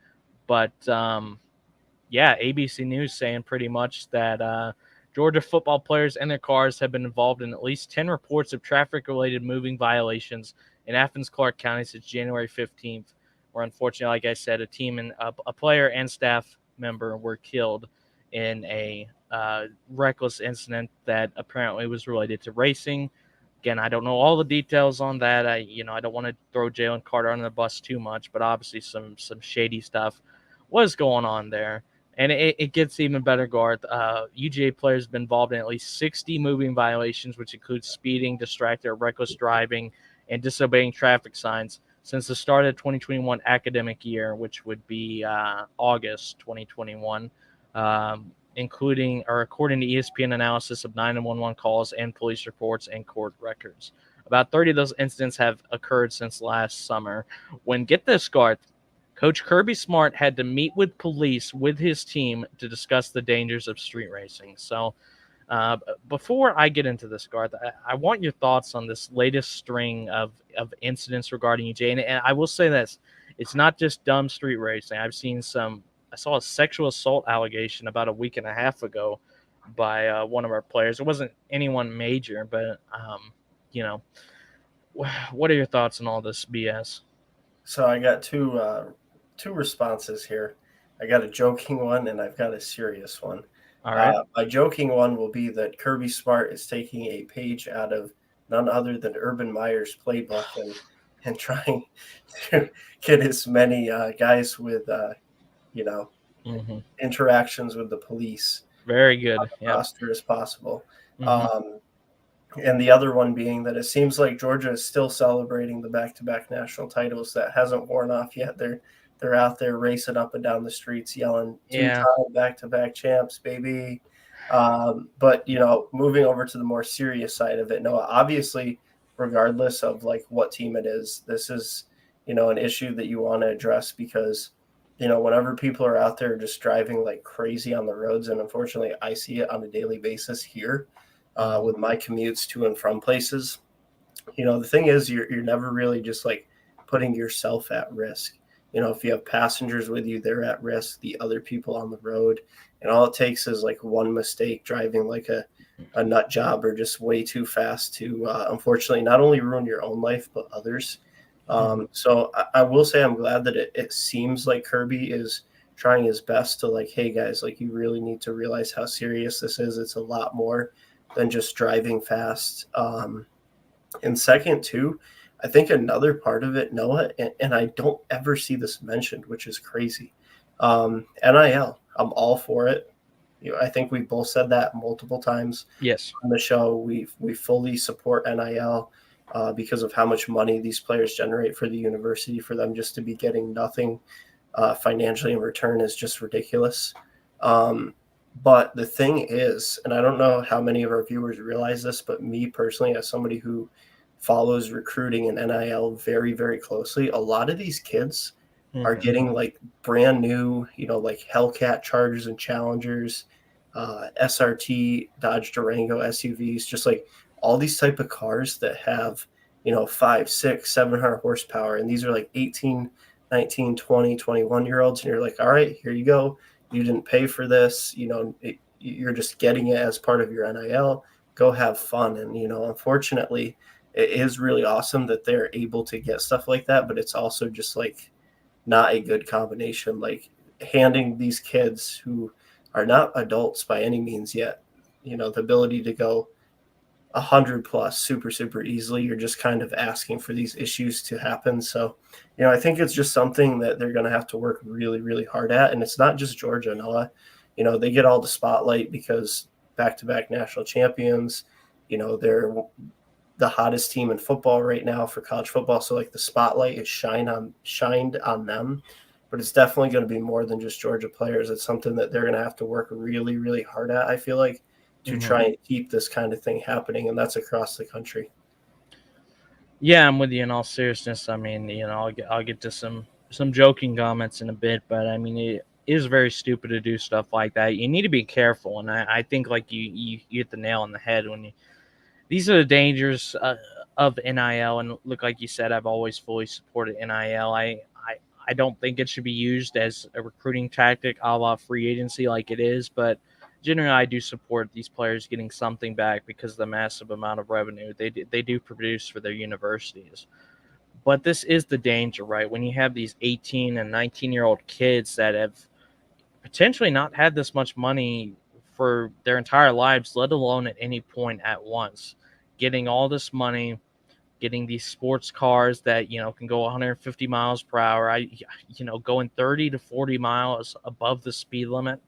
But yeah, ABC News saying pretty much that Georgia football players and their cars have been involved in at least 10 reports of traffic-related moving violations in Athens-Clarke County since January 15th, where unfortunately, like I said, a player and staff member were killed in a reckless incident that apparently was related to racing. Again, I don't know all the details on that. I don't want to throw Jalen Carter under the bus too much, but obviously some shady stuff was going on there. And it gets even better, Garth. UGA players have been involved in at least 60 moving violations, which includes speeding, distracted, or reckless driving, and disobeying traffic signs since the start of the 2021 academic year, which would be August 2021, including or according to ESPN analysis of 911 calls and police reports and court records. About 30 of those incidents have occurred since last summer. When, get this, Garth, Coach Kirby Smart had to meet with police with his team to discuss the dangers of street racing. So before I get into this, Garth, I want your thoughts on this latest string of incidents regarding UJ. And I will say this, it's not just dumb street racing. I saw a sexual assault allegation about a week and a half ago by one of our players. It wasn't anyone major, but, what are your thoughts on all this BS? So I got two responses here. I got a joking one and I've got a serious one. All right. My joking one will be that Kirby Smart is taking a page out of none other than Urban Meyer's playbook and trying to get as many guys with, interactions with the police. Very good. Roster as possible. Mm-hmm. And the other one being that it seems like Georgia is still celebrating the back-to-back national titles. That hasn't worn off yet. They're out there racing up and down the streets yelling, two-time back-to-back champs, baby. But, moving over to the more serious side of it, no, obviously, regardless of like what team it is, this is, an issue that you want to address because, whenever people are out there just driving like crazy on the roads, and unfortunately I see it on a daily basis here with my commutes to and from places, the thing is you're never really just like putting yourself at risk. If you have passengers with you, they're at risk, the other people on the road, and all it takes is like one mistake driving like a nut job or just way too fast to unfortunately not only ruin your own life but others. So I will say I'm glad that it seems like Kirby is trying his best to like, hey guys, like you really need to realize how serious this is. It's a lot more than just driving fast. And second, too, I think another part of it, Noah, and I don't ever see this mentioned, which is crazy. NIL, I'm all for it. I think we both said that multiple times. Yes. On the show. We fully support NIL because of how much money these players generate for the university. For them just to be getting nothing financially in return is just ridiculous. But the thing is, and I don't know how many of our viewers realize this, but me personally, as somebody who follows recruiting and NIL very, very closely, a lot of these kids are getting like brand new, like Hellcat Chargers and Challengers, SRT, Dodge Durango SUVs, just like all these type of cars that have, 5, 6, 700 horsepower. And these are like 18, 19, 20, 21-year-olds. And you're like, all right, here you go. You didn't pay for this. You're just getting it as part of your NIL. Go have fun. And, unfortunately, it is really awesome that they're able to get stuff like that. But it's also just like not a good combination. Like handing these kids who are not adults by any means yet, the ability to go 100 plus super, super easily. You're just kind of asking for these issues to happen. So, I think it's just something that they're going to have to work really, really hard at. And it's not just Georgia, Noah. They get all the spotlight because back-to-back national champions, they're the hottest team in football right now for college football. So like the spotlight is shined on them, but it's definitely going to be more than just Georgia players. It's something that they're going to have to work really, really hard at, I feel like, to try and keep this kind of thing happening. And that's across the country. Yeah, I'm with you in all seriousness. I mean, I'll get to some joking comments in a bit, but I mean, it is very stupid to do stuff like that. You need to be careful. And I think like you hit the nail on the head when these are the dangers of NIL. And look, like you said, I've always fully supported NIL. I don't think it should be used as a recruiting tactic a la free agency like it is, but generally I do support these players getting something back because of the massive amount of revenue they do produce for their universities. But this is the danger, right? When you have these 18 and 19-year-old kids that have potentially not had this much money for their entire lives, let alone at any point at once, getting all this money, getting these sports cars that can go 150 miles per hour, going 30 to 40 miles above the speed limit.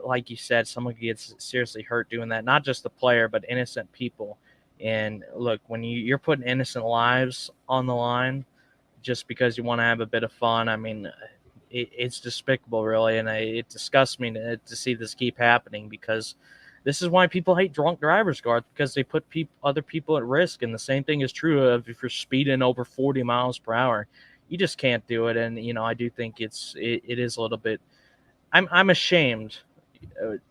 Like you said, someone gets seriously hurt doing that. Not just the player, but innocent people. And look, when you're putting innocent lives on the line just because you want to have a bit of fun, I mean, it's despicable, really, and it disgusts me to see this keep happening because this is why people hate drunk drivers, Garth, because they put other people at risk. And the same thing is true of if you're speeding over 40 miles per hour. You just can't do it. And, I do think it is a little bit – I'm ashamed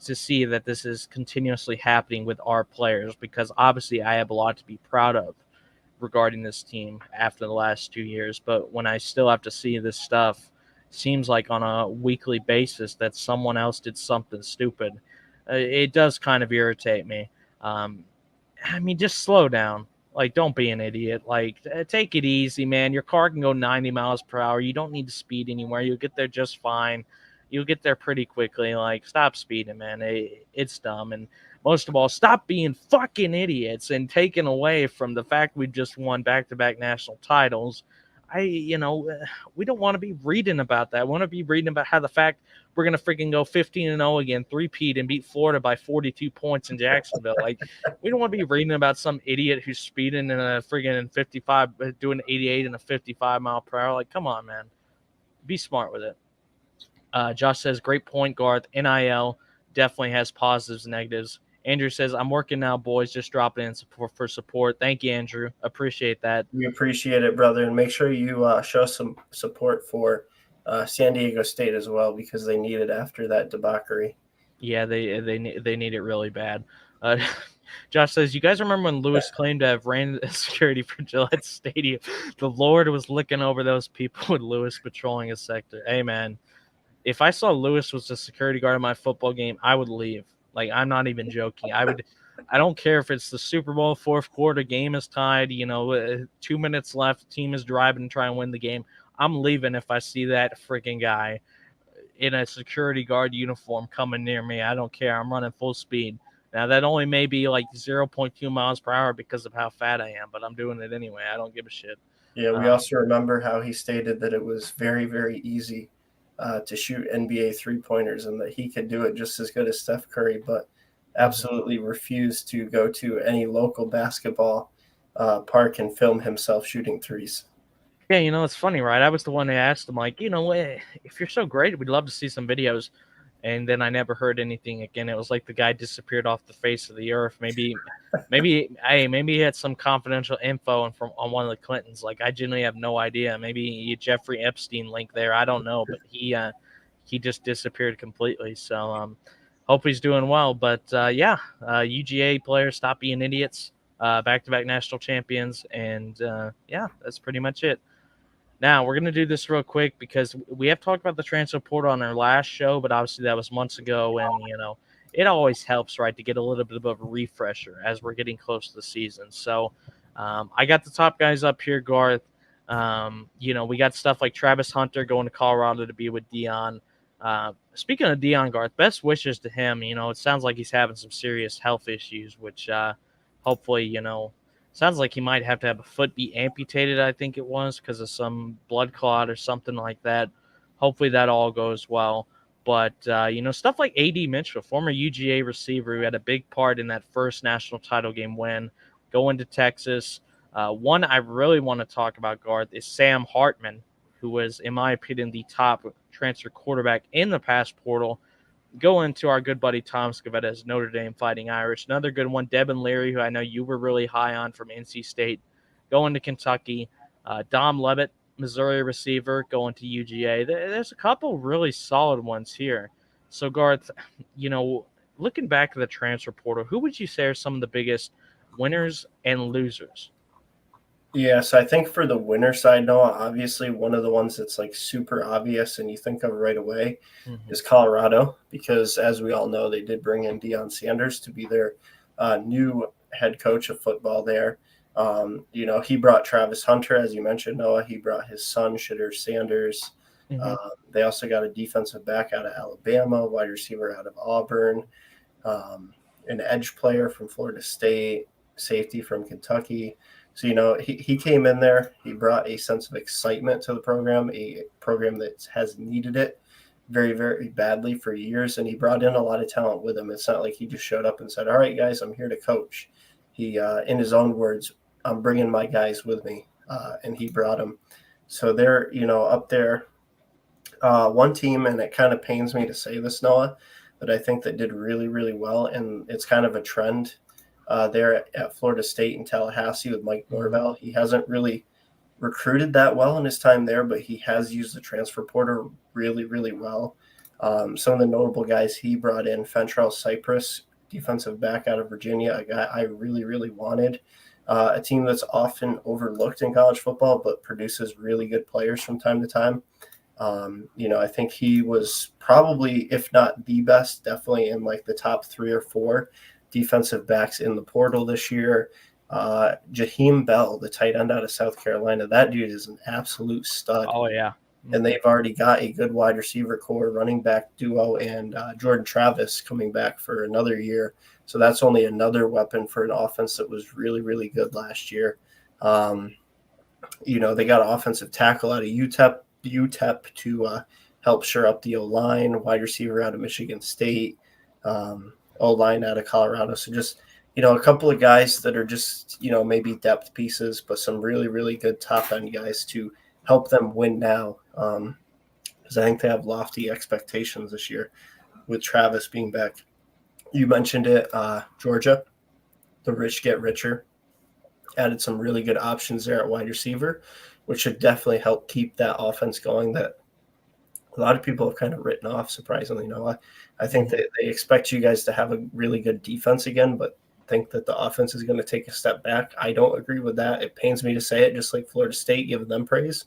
to see that this is continuously happening with our players because obviously I have a lot to be proud of regarding this team after the last 2 years. But when I still have to see this stuff, seems like on a weekly basis that someone else did something stupid, it does kind of irritate me. I mean, just slow down. Like, don't be an idiot. Like, take it easy, man. Your car can go 90 miles per hour. You don't need to speed anywhere. You'll get there just fine. You'll get there pretty quickly. Like, stop speeding, man. It's dumb. And most of all, stop being fucking idiots and taking away from the fact we just won back-to-back national titles. We don't want to be reading about that. We want to be reading about how the fact we're going to freaking go 15-0 again, three-peat, and beat Florida by 42 points in Jacksonville. Like, we don't want to be reading about some idiot who's speeding in a friggin' 55, doing 88 and a 55 mile per hour. Like, come on, man. Be smart with it. Josh says, great point, Garth. NIL definitely has positives and negatives. Andrew says, I'm working now, boys. Just dropping in for support. Thank you, Andrew. Appreciate that. We appreciate it, brother. And make sure you show some support for San Diego State as well because they need it after that debauchery. Yeah, they need it really bad. Josh says, you guys remember when Lewis claimed to have ran security for Gillette Stadium? The Lord was looking over those people with Lewis patrolling his sector. Hey, man, if I saw Lewis was the security guard in my football game, I would leave. Like, I'm not even joking. I don't care if it's the Super Bowl, fourth quarter, game is tied, 2 minutes left, team is driving to try and win the game. I'm leaving if I see that freaking guy in a security guard uniform coming near me. I don't care. I'm running full speed. Now, that only may be like 0.2 miles per hour because of how fat I am, but I'm doing it anyway. I don't give a shit. Yeah, we also remember how he stated that it was very, very easy to shoot NBA three-pointers and that he could do it just as good as Steph Curry, but absolutely refused to go to any local basketball park and film himself shooting threes. Yeah, it's funny, right? I was the one that asked him, like, if you're so great, we'd love to see some videos. And then I never heard anything again. It was like the guy disappeared off the face of the earth. Maybe he had some confidential info on one of the Clintons. Like, I genuinely have no idea. Maybe Jeffrey Epstein link there. I don't know, but he just disappeared completely. So hope he's doing well. But UGA players, stop being idiots. Back-to-back national champions, and that's pretty much it. Now, we're going to do this real quick because we have talked about the transfer portal on our last show, but obviously that was months ago, and, it always helps, right, to get a little bit of a refresher as we're getting close to the season. So I got the top guys up here, Garth. We got stuff like Travis Hunter going to Colorado to be with Dion. Speaking of Dion, Garth, best wishes to him. It sounds like he's having some serious health issues, which hopefully, sounds like he might have to have a foot be amputated, I think it was, because of some blood clot or something like that. Hopefully that all goes well. But, stuff like A.D. Mitchell, former UGA receiver who had a big part in that first national title game win, going to Texas. One I really want to talk about, Garth, is Sam Hartman, who was, in my opinion, the top transfer quarterback in the pass portal. Going to our good buddy Tom Scavetta's Notre Dame Fighting Irish. Another good one, Devin Leary, who I know you were really high on from NC State, going to Kentucky. Dom Levitt, Missouri receiver, going to UGA. There's a couple really solid ones here. So, Garth, looking back at the transfer portal, who would you say are some of the biggest winners and losers? Yeah, so I think for the winner side, Noah, obviously one of the ones that's like super obvious and you think of right away is Colorado, because as we all know, they did bring in Deion Sanders to be their new head coach of football there. He brought Travis Hunter, as you mentioned, Noah. He brought his son, Shedeur Sanders. They also got a defensive back out of Alabama, wide receiver out of Auburn, an edge player from Florida State, safety from Kentucky. So, he came in there. He brought a sense of excitement to the program, a program that has needed it very, very badly for years. And he brought in a lot of talent with him. It's not like he just showed up and said, all right, guys, I'm here to coach. He, in his own words, I'm bringing my guys with me. And he brought them. So they're, up there. One team, and it kind of pains me to say this, Noah, but I think that did really, really well. And it's kind of a trend there at Florida State and Tallahassee with Mike Norvell. He hasn't really recruited that well in his time there, but he has used the transfer portal really, really well. Some of the notable guys he brought in, Fentrell Cypress, defensive back out of Virginia, a guy I really, really wanted. A team that's often overlooked in college football, but produces really good players from time to time. I think he was probably, if not the best, definitely in like the top 3 or 4 defensive backs in the portal this year. Jaheim Bell, the tight end out of South Carolina, that dude is an absolute stud. Oh, yeah. And they've already got a good wide receiver core, running back duo, and Jordan Travis coming back for another year. So that's only another weapon for an offense that was really, really good last year. They got an offensive tackle out of UTEP to help shore up the O-line, wide receiver out of Michigan State, O-line out of Colorado. So just, a couple of guys that are just, maybe depth pieces, but some really, really good top-end guys to help them win now. Because I think they have lofty expectations this year with Travis being back. You mentioned it, Georgia, the rich get richer. Added some really good options there at wide receiver, which should definitely help keep that offense going that a lot of people have kind of written off, surprisingly. I think that they expect you guys to have a really good defense again, but think that the offense is going to take a step back. I don't agree with that. It pains me to say it, just like Florida State, giving them praise.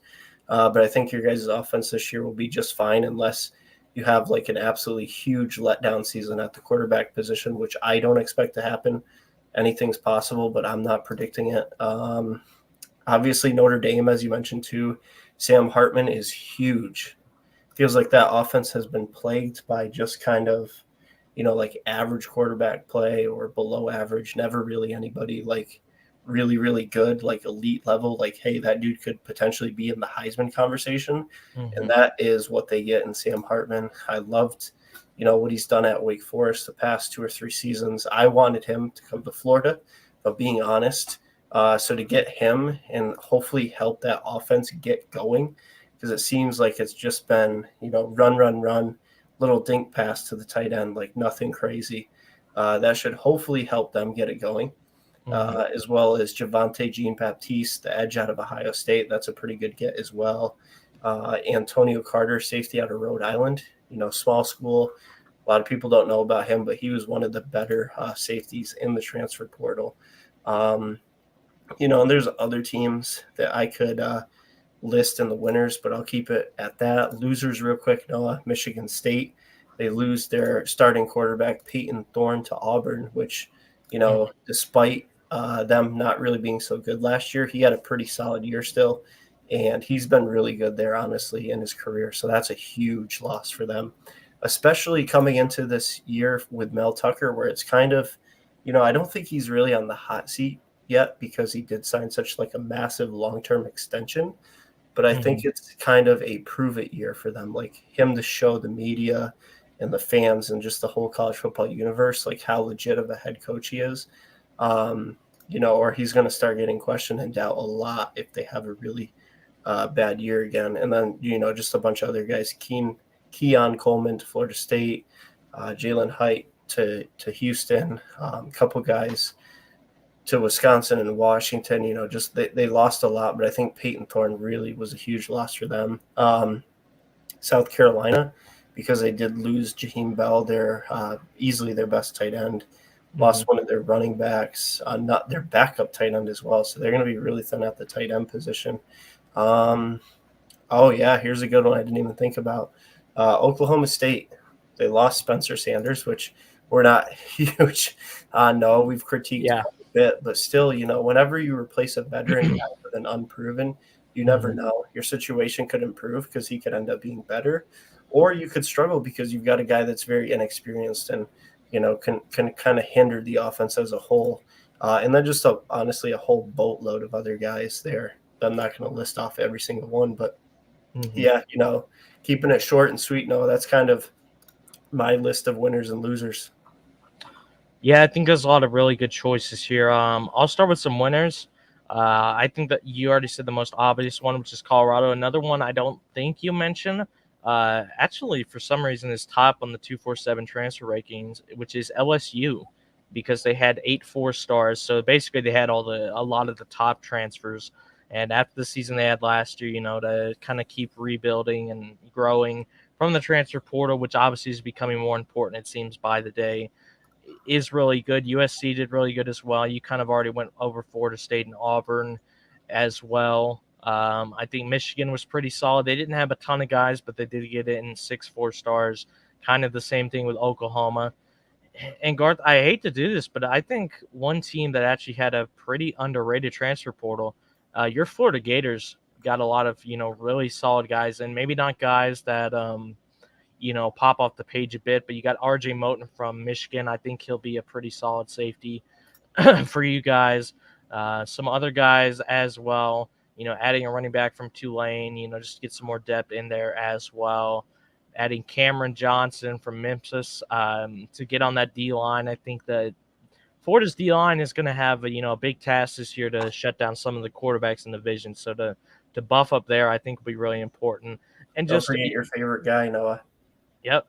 But I think your guys' offense this year will be just fine unless you have like an absolutely huge letdown season at the quarterback position, which I don't expect to happen. Anything's possible, but I'm not predicting it. Obviously, Notre Dame, as you mentioned too, Sam Hartman is huge feels like that offense has been plagued by just kind of, like average quarterback play or below average, never really anybody like really, really good, like elite level, like, hey, that dude could potentially be in the Heisman conversation. And that is what they get in Sam Hartman. I loved, what he's done at Wake Forest the past 2 or 3 seasons. I wanted him to come to Florida, but being honest, so to get him and hopefully help that offense get going, because it seems like it's just been, run, little dink pass to the tight end, like nothing crazy. That should hopefully help them get it going. As well as Javonte Jean-Baptiste, the edge out of Ohio State. That's a pretty good get as well. Antonio Carter, safety out of Rhode Island, small school. A lot of people don't know about him, but he was one of the better safeties in the transfer portal. And there's other teams that I could list in the winners, but I'll keep it at that. Losers real quick, Noah. Michigan State. They lose their starting quarterback, Peyton Thorne, to Auburn, which, despite them not really being so good last year, he had a pretty solid year still, and he's been really good there, honestly, in his career. So that's a huge loss for them, especially coming into this year with Mel Tucker, where it's kind of, I don't think he's really on the hot seat yet because he did sign such like a massive long-term extension. But I think it's kind of a prove-it year for them, like him to show the media and the fans and just the whole college football universe, like how legit of a head coach he is. Or he's going to start getting questioned and doubt a lot if they have a really bad year again. And then, just a bunch of other guys, Keon Coleman to Florida State, Jalen Hite to Houston, a couple guys to Wisconsin and Washington. Just they lost a lot, but I think Peyton Thorne really was a huge loss for them. South Carolina, because they did lose Jaheim Bell, their easily their best tight end. Lost one of their running backs, not their backup tight end as well. So they're going to be really thin at the tight end position. Here's a good one I didn't even think about. Oklahoma State, they lost Spencer Sanders, which we're not huge. No, we've critiqued a bit, but still, whenever you replace a veteran guy with an unproven, you never know. Your situation could improve because he could end up being better, or you could struggle because you've got a guy that's very inexperienced and can kind of hinder the offense as a whole. And then just honestly a whole boatload of other guys there. I'm not going to list off every single one, but keeping it short and sweet. No, that's kind of my list of winners and losers. Yeah, I think there's a lot of really good choices here. I'll start with some winners. I think that you already said the most obvious one, which is Colorado. Another one I don't think you mentioned, actually, for some reason, is top on the 247 transfer rankings, which is LSU, because they had 8 4-stars. So basically, they had a lot of the top transfers. And after the season they had last year, to kind of keep rebuilding and growing from the transfer portal, which obviously is becoming more important, it seems, by the day, is really good. USC did really good as well. You kind of already went over Florida State and Auburn as well. I think Michigan was pretty solid. They didn't have a ton of guys, but they did get it in 6 4-stars. Kind of the same thing with Oklahoma. And Garth, I hate to do this, but I think one team that actually had a pretty underrated transfer portal, your Florida Gators got a lot of, really solid guys, and maybe not guys that, pop off the page a bit, but you got RJ Moten from Michigan. I think he'll be a pretty solid safety for you guys. Some other guys as well, adding a running back from Tulane, just to get some more depth in there as well. Adding Cameron Johnson from Memphis to get on that D-line. I think that Florida's D-line is going to have a big task this year to shut down some of the quarterbacks in the division. So to buff up there, I think will be really important. And Don't just forget your favorite guy, Noah. Yep.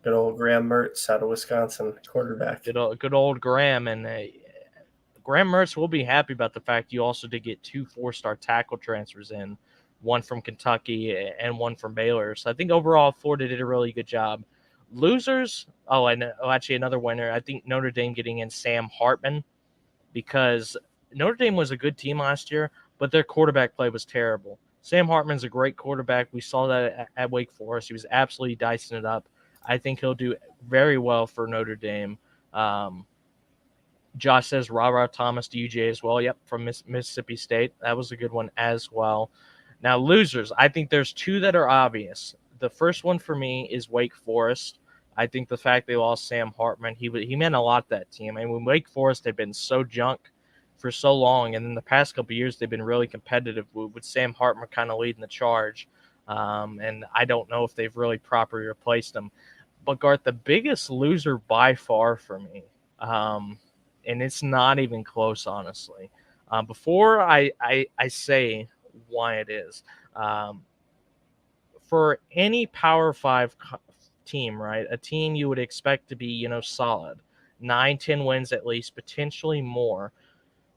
Good old Graham Mertz out of Wisconsin, quarterback. Good old Graham. And Graham Mertz will be happy about the fact you also did get 2 4-star tackle transfers in, one from Kentucky and one from Baylor. So I think overall Florida did a really good job. Losers, actually another winner, I think Notre Dame getting in Sam Hartman, because Notre Dame was a good team last year, but their quarterback play was terrible. Sam Hartman's a great quarterback. We saw that at Wake Forest. He was absolutely dicing it up. I think he'll do very well for Notre Dame. Josh says Ra Thomas to UJ as well. Yep, from Mississippi State. That was a good one as well. Now, losers, I think there's 2 that are obvious. the first one for me is Wake Forest. I think the fact they lost Sam Hartman, he meant a lot to that team. And when Wake Forest had been so junk for so long, and in the past couple of years they've been really competitive with Sam Hartman kind of leading the charge. And I don't know if they've really properly replaced him. But Garth, the biggest loser by far for me, and it's not even close, honestly. Before I say why it is, um, for any Power Five team, right? A team you would expect to be, solid, 9, 10 wins at least, potentially more.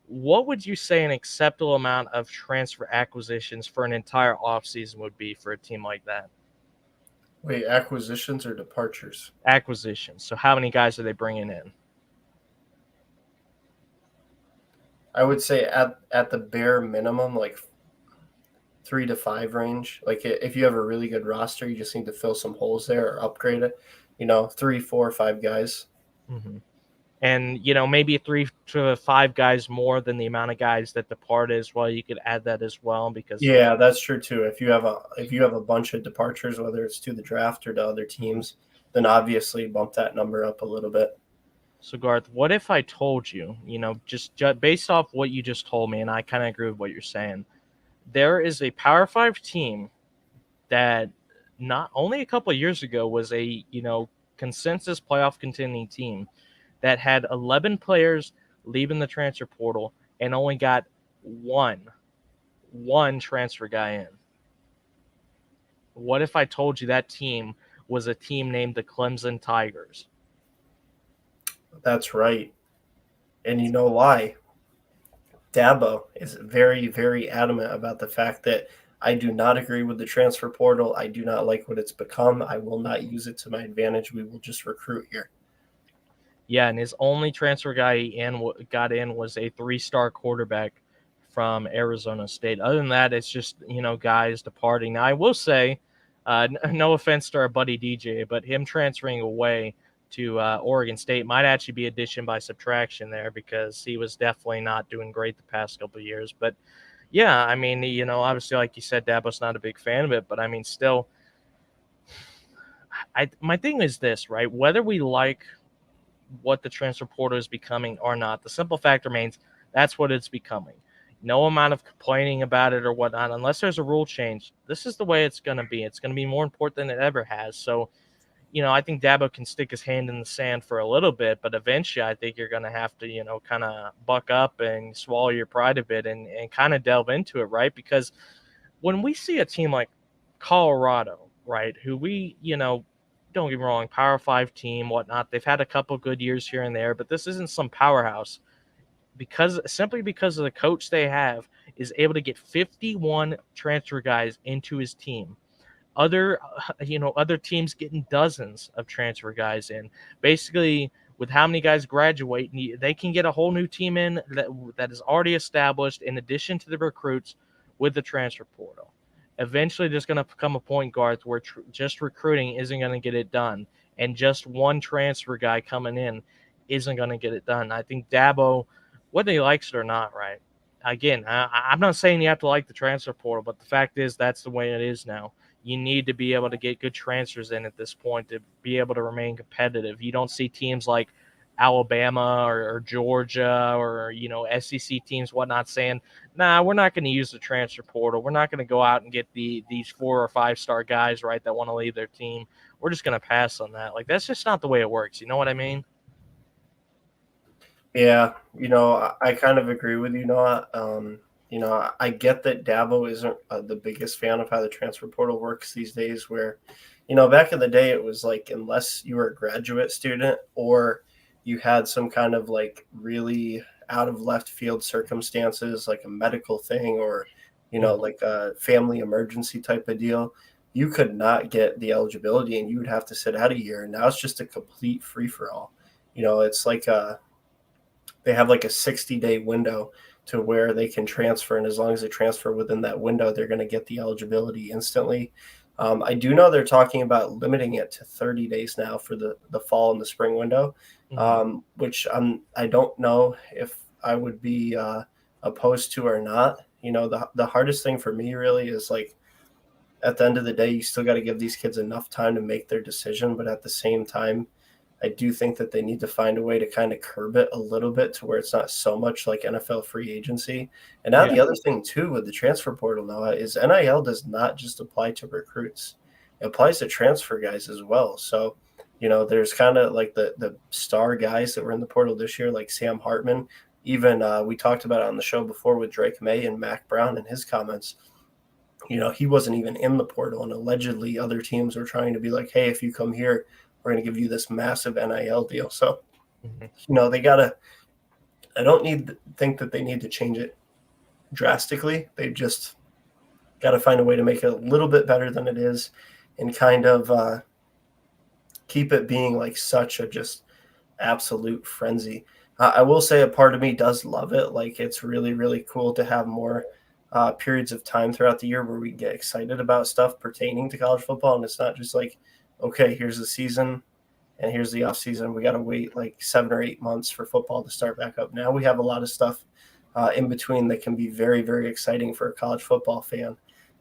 What would you say an acceptable amount of transfer acquisitions for an entire offseason would be for a team like that? Wait, acquisitions or departures? Acquisitions. So how many guys are they bringing in? I would say at the bare minimum, like 3 to 5 range. Like if you have a really good roster, you just need to fill some holes there or upgrade it. 3, 4, 5 guys. Mm-hmm. And maybe 3 to 5 guys more than the amount of guys that depart as well. You could add that as well because Yeah, that's true too. If you have a bunch of departures, whether it's to the draft or to other teams, then obviously bump that number up a little bit. So Garth, what if I told you, just based off what you just told me, and I kind of agree with what you're saying, there is a Power 5 team that not only a couple of years ago was a, consensus playoff contending team that had 11 players leaving the transfer portal and only got one transfer guy in. What if I told you that team was a team named the Clemson Tigers? That's right. And you know why? Dabo is very, very adamant about the fact that I do not agree with the transfer portal. I do not like what it's become. I will not use it to my advantage. We will just recruit here. Yeah, and his only transfer guy got in was a 3-star quarterback from Arizona State. Other than that, it's just, guys departing. Now, I will say, no offense to our buddy DJ, but him transferring away to Oregon State might actually be addition by subtraction there because he was definitely not doing great the past couple of years. But, yeah, I mean, obviously, like you said, Dabo's not a big fan of it, but, I mean, still, my thing is this, right? Whether we like what the transfer portal is becoming or not, the simple fact remains that's what it's becoming. No amount of complaining about it or whatnot, unless there's a rule change, this is the way it's going to be. It's going to be more important than it ever has. So, I think Dabo can stick his hand in the sand for a little bit, but eventually I think you're going to have to, kind of buck up and swallow your pride a bit and kind of delve into it, right? Because when we see a team like Colorado, right, who we, don't get me wrong, Power 5 team, whatnot. They've had a couple good years here and there, but this isn't some powerhouse simply because of the coach they have is able to get 51 transfer guys into his team. Other teams getting dozens of transfer guys in. Basically, with how many guys graduate, they can get a whole new team in that is already established in addition to the recruits with the transfer portal. Eventually, there's going to come a point, Garth, where just recruiting isn't going to get it done, and just one transfer guy coming in isn't going to get it done. I think Dabo, whether he likes it or not, right? Again, I'm not saying you have to like the transfer portal, but the fact is that's the way it is now. You need to be able to get good transfers in at this point to be able to remain competitive. You don't see teams like Alabama or Georgia or, SEC teams, whatnot, saying, nah, we're not going to use the transfer portal. We're not going to go out and get these 4 or 5-star guys, right, that want to leave their team. We're just going to pass on that. Like, that's just not the way it works. You know what I mean? Yeah, I kind of agree with you, Noah. I get that Dabo isn't the biggest fan of how the transfer portal works these days, where, back in the day, it was like unless you were a graduate student or you had some kind of like really out of left field circumstances, like a medical thing or, like a family emergency type of deal, you could not get the eligibility and you would have to sit out a year. And now it's just a complete free for all. It's like they have like a 60-day window to where they can transfer. And as long as they transfer within that window, they're going to get the eligibility instantly. I do know they're talking about limiting it to 30 days now for the fall and the spring window, which I don't know if I would be opposed to or not. The hardest thing for me really is like at the end of the day, you still got to give these kids enough time to make their decision. But at the same time, I do think that they need to find a way to kind of curb it a little bit to where it's not so much like NFL free agency. And now Yeah. the other thing too with the transfer portal now is NIL does not just apply to recruits. It applies to transfer guys as well. So, there's kind of like the star guys that were in the portal this year, like Sam Hartman. Even we talked about it on the show before with Drake May and Mac Brown and his comments. He wasn't even in the portal, and allegedly other teams were trying to be like, hey, if you come here, we're going to give you this massive NIL deal. So, they got to – I don't think that they need to change it drastically. They just got to find a way to make it a little bit better than it is and kind of keep it being like such a just absolute frenzy. I will say a part of me does love it. Like, it's really, really cool to have more periods of time throughout the year where we get excited about stuff pertaining to college football. And it's not just like, okay, here's the season and here's the off season. We got to wait like 7 or 8 months for football to start back up. Now we have a lot of stuff in between that can be very, very exciting for a college football fan.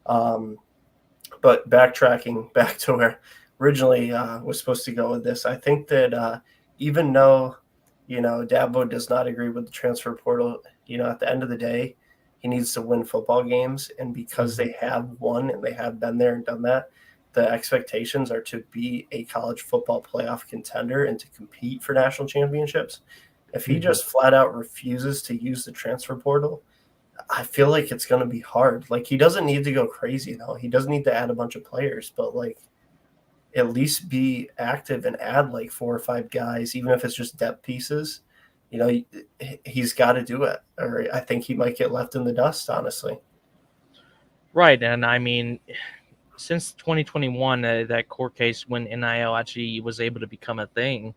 But backtracking back to where originally was supposed to go with this, I think that even though, Dabo does not agree with the transfer portal, at the end of the day, he needs to win football games. And because they have won and they have been there and done that, the expectations are to be a college football playoff contender and to compete for national championships. If he just flat out refuses to use the transfer portal, I feel like it's going to be hard. Like, he doesn't need to go crazy, though. He doesn't need to add a bunch of players, but like, at least be active and add like 4 or 5 guys, even if it's just depth pieces. He's got to do it, or I think he might get left in the dust, honestly. Right, and I mean, since 2021, that court case when NIL actually was able to become a thing,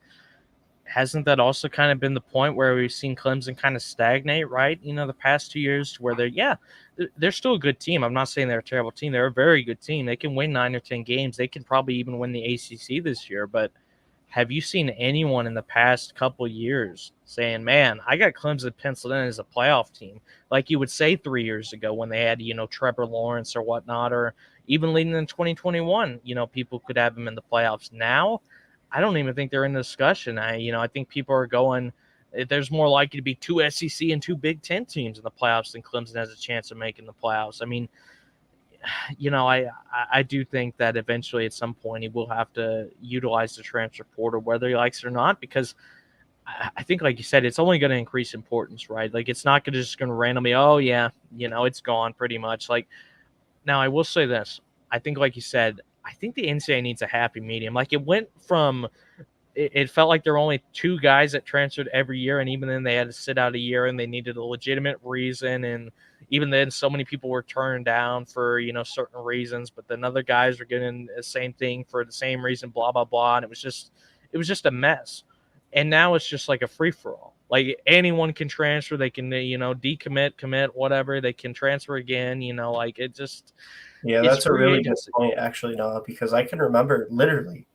hasn't that also kind of been the point where we've seen Clemson kind of stagnate, right? The past 2 years where they're still a good team. I'm not saying they're a terrible team. They're a very good team. They can win 9 or 10 games. They can probably even win the ACC this year, but have you seen anyone in the past couple years saying, man, I got Clemson penciled in as a playoff team, like you would say 3 years ago when they had, Trevor Lawrence or whatnot, or even leading in 2021, people could have them in the playoffs. Now, I don't even think they're in the discussion. I think people are going, there's more likely to be 2 SEC and 2 Big Ten teams in the playoffs than Clemson has a chance of making the playoffs. I mean, I do think that eventually at some point he will have to utilize the transfer portal, whether he likes it or not, because I think, like you said, it's only going to increase importance, right? Like, it's not just going to randomly, oh, yeah, it's gone pretty much. Like, now I will say this. I think, like you said, I think the NCAA needs a happy medium. Like, it went from it felt like there were only 2 guys that transferred every year, and even then they had to sit out a year and they needed a legitimate reason, and even then so many people were turned down for certain reasons, but then other guys were getting the same thing for the same reason, blah blah blah, and it was just a mess. And now it's just like a free-for-all. Like, anyone can transfer. They can decommit, commit, whatever. They can transfer again. Like, it just That's a free really agency. good point, actually, Noah, because I can remember literally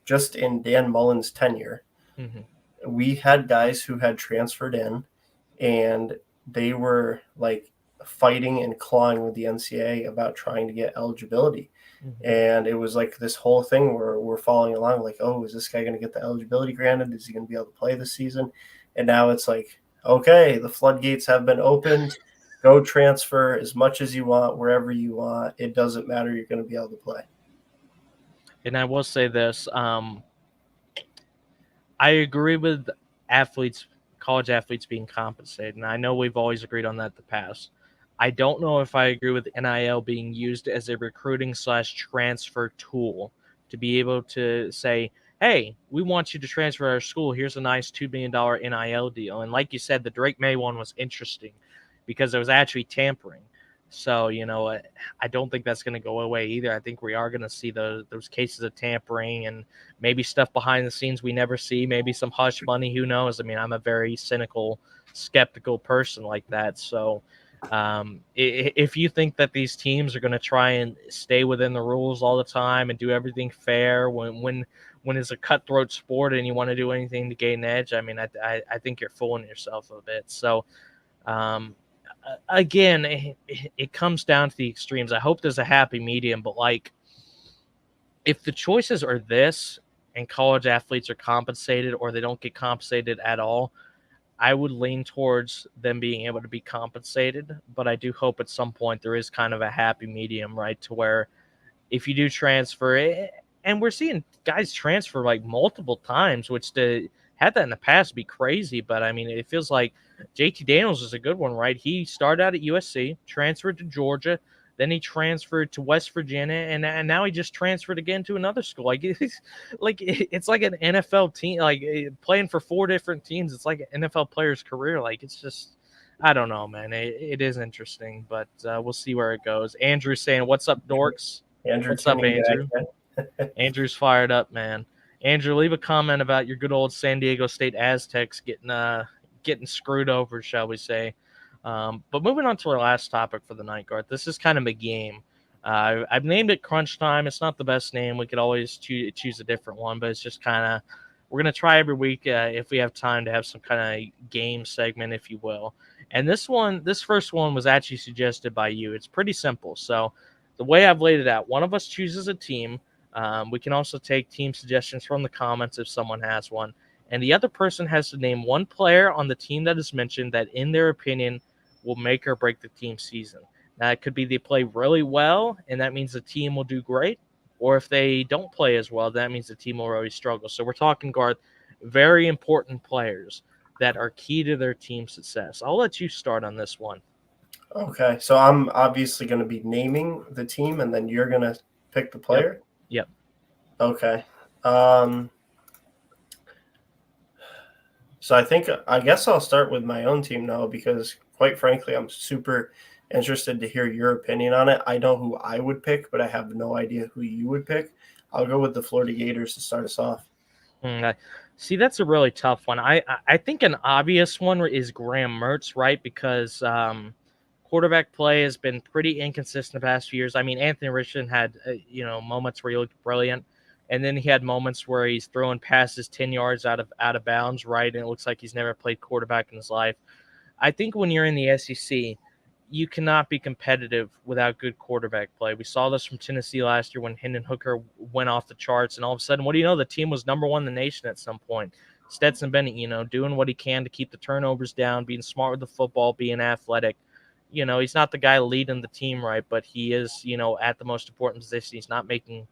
just in Dan Mullen's tenure, we had guys who had transferred in and they were like fighting and clawing with the NCAA about trying to get eligibility. And it was like this whole thing where we're following along like, oh, is this guy going to get the eligibility granted? Is he going to be able to play this season? And now it's like, okay, the floodgates have been opened. Go transfer as much as you want, wherever you want. It doesn't matter. You're going to be able to play. And I will say this, I agree with college athletes being compensated, and I know we've always agreed on that in the past. I don't know if I agree with NIL being used as a recruiting/transfer tool to be able to say, hey, we want you to transfer to our school. Here's a nice $2 million NIL deal. And like you said, the Drake May one was interesting because it was actually tampering. So, I don't think that's going to go away either. I think we are going to see those cases of tampering and maybe stuff behind the scenes we never see, maybe some hush money. Who knows? I mean, I'm a very cynical, skeptical person like that. So if you think that these teams are going to try and stay within the rules all the time and do everything fair when it's a cutthroat sport and you want to do anything to gain an edge, I mean, I think you're fooling yourself a bit. So, again, it comes down to the extremes. I hope there's a happy medium, but like, if the choices are this and college athletes are compensated or they don't get compensated at all, I would lean towards them being able to be compensated. But I do hope at some point there is kind of a happy medium, right? To where if you do transfer, and we're seeing guys transfer like multiple times, which to had that in the past be crazy. But I mean, it feels like JT Daniels is a good one, right? He started out at USC, transferred to Georgia, then he transferred to West Virginia, and now he just transferred again to another school. It's like an NFL team, like playing for 4 different teams. It's like an NFL player's career. Like it's just, I don't know, man. It is interesting, but we'll see where it goes. Andrew saying, "What's up, dorks?" Andrew, What's up, Andrew? back. Andrew's fired up, man. Andrew, leave a comment about your good old San Diego State Aztecs getting screwed over, shall we say. But moving on to our last topic for the night, Garth. This is kind of a game. I've named it Crunch Time. It's not the best name. We could always choose a different one, but it's just kind of, we're going to try every week if we have time to have some kind of game segment, if you will. And this first one was actually suggested by you. It's pretty simple. So the way I've laid it out, one of us chooses a team. We can also take team suggestions from the comments if someone has one. And the other person has to name one player on the team that is mentioned that, in their opinion, will make or break the team season. Now, it could be they play really well, and that means the team will do great. Or if they don't play as well, that means the team will really struggle. So we're talking, Garth, very important players that are key to their team success. I'll let you start on this one. Okay, so I'm obviously going to be naming the team, and then you're going to pick the player? Yep. Okay. So I guess I'll start with my own team now because, quite frankly, I'm super interested to hear your opinion on it. I know who I would pick, but I have no idea who you would pick. I'll go with the Florida Gators to start us off. See, that's a really tough one. I think an obvious one is Graham Mertz, right? Because quarterback play has been pretty inconsistent the past few years. I mean, Anthony Richardson had moments where he looked brilliant, and then he had moments where he's throwing passes 10 yards out of bounds, right? And it looks like he's never played quarterback in his life. I think when you're in the SEC, you cannot be competitive without good quarterback play. We saw this from Tennessee last year when Hendon Hooker went off the charts, and all of a sudden, what do you know? The team was number 1 in the nation at some point. Stetson Bennett, doing what he can to keep the turnovers down, being smart with the football, being athletic. He's not the guy leading the team, right? But he is, at the most important position. He's not making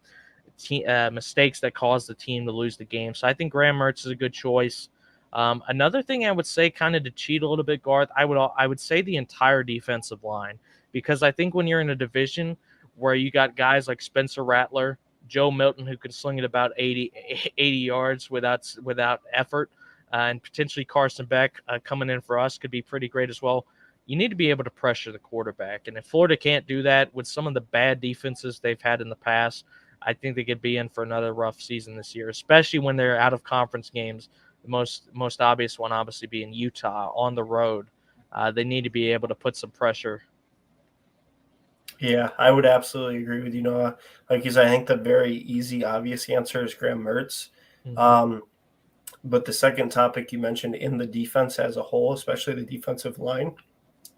mistakes that cause the team to lose the game. So I think Graham Mertz is a good choice. Another thing I would say, kind of to cheat a little bit, Garth, I would say the entire defensive line, because I think when you're in a division where you got guys like Spencer Rattler, Joe Milton, who can sling it about 80 yards without effort, and potentially Carson Beck coming in for us could be pretty great as well. You need to be able to pressure the quarterback. And if Florida can't do that with some of the bad defenses they've had in the past, I think they could be in for another rough season this year, especially when they're out of conference games. The most obvious one obviously being Utah on the road. They need to be able to put some pressure. Yeah, I would absolutely agree with you, Noah. I think the very easy, obvious answer is Graham Mertz. Mm-hmm. But the second topic you mentioned, in the defense as a whole, especially the defensive line,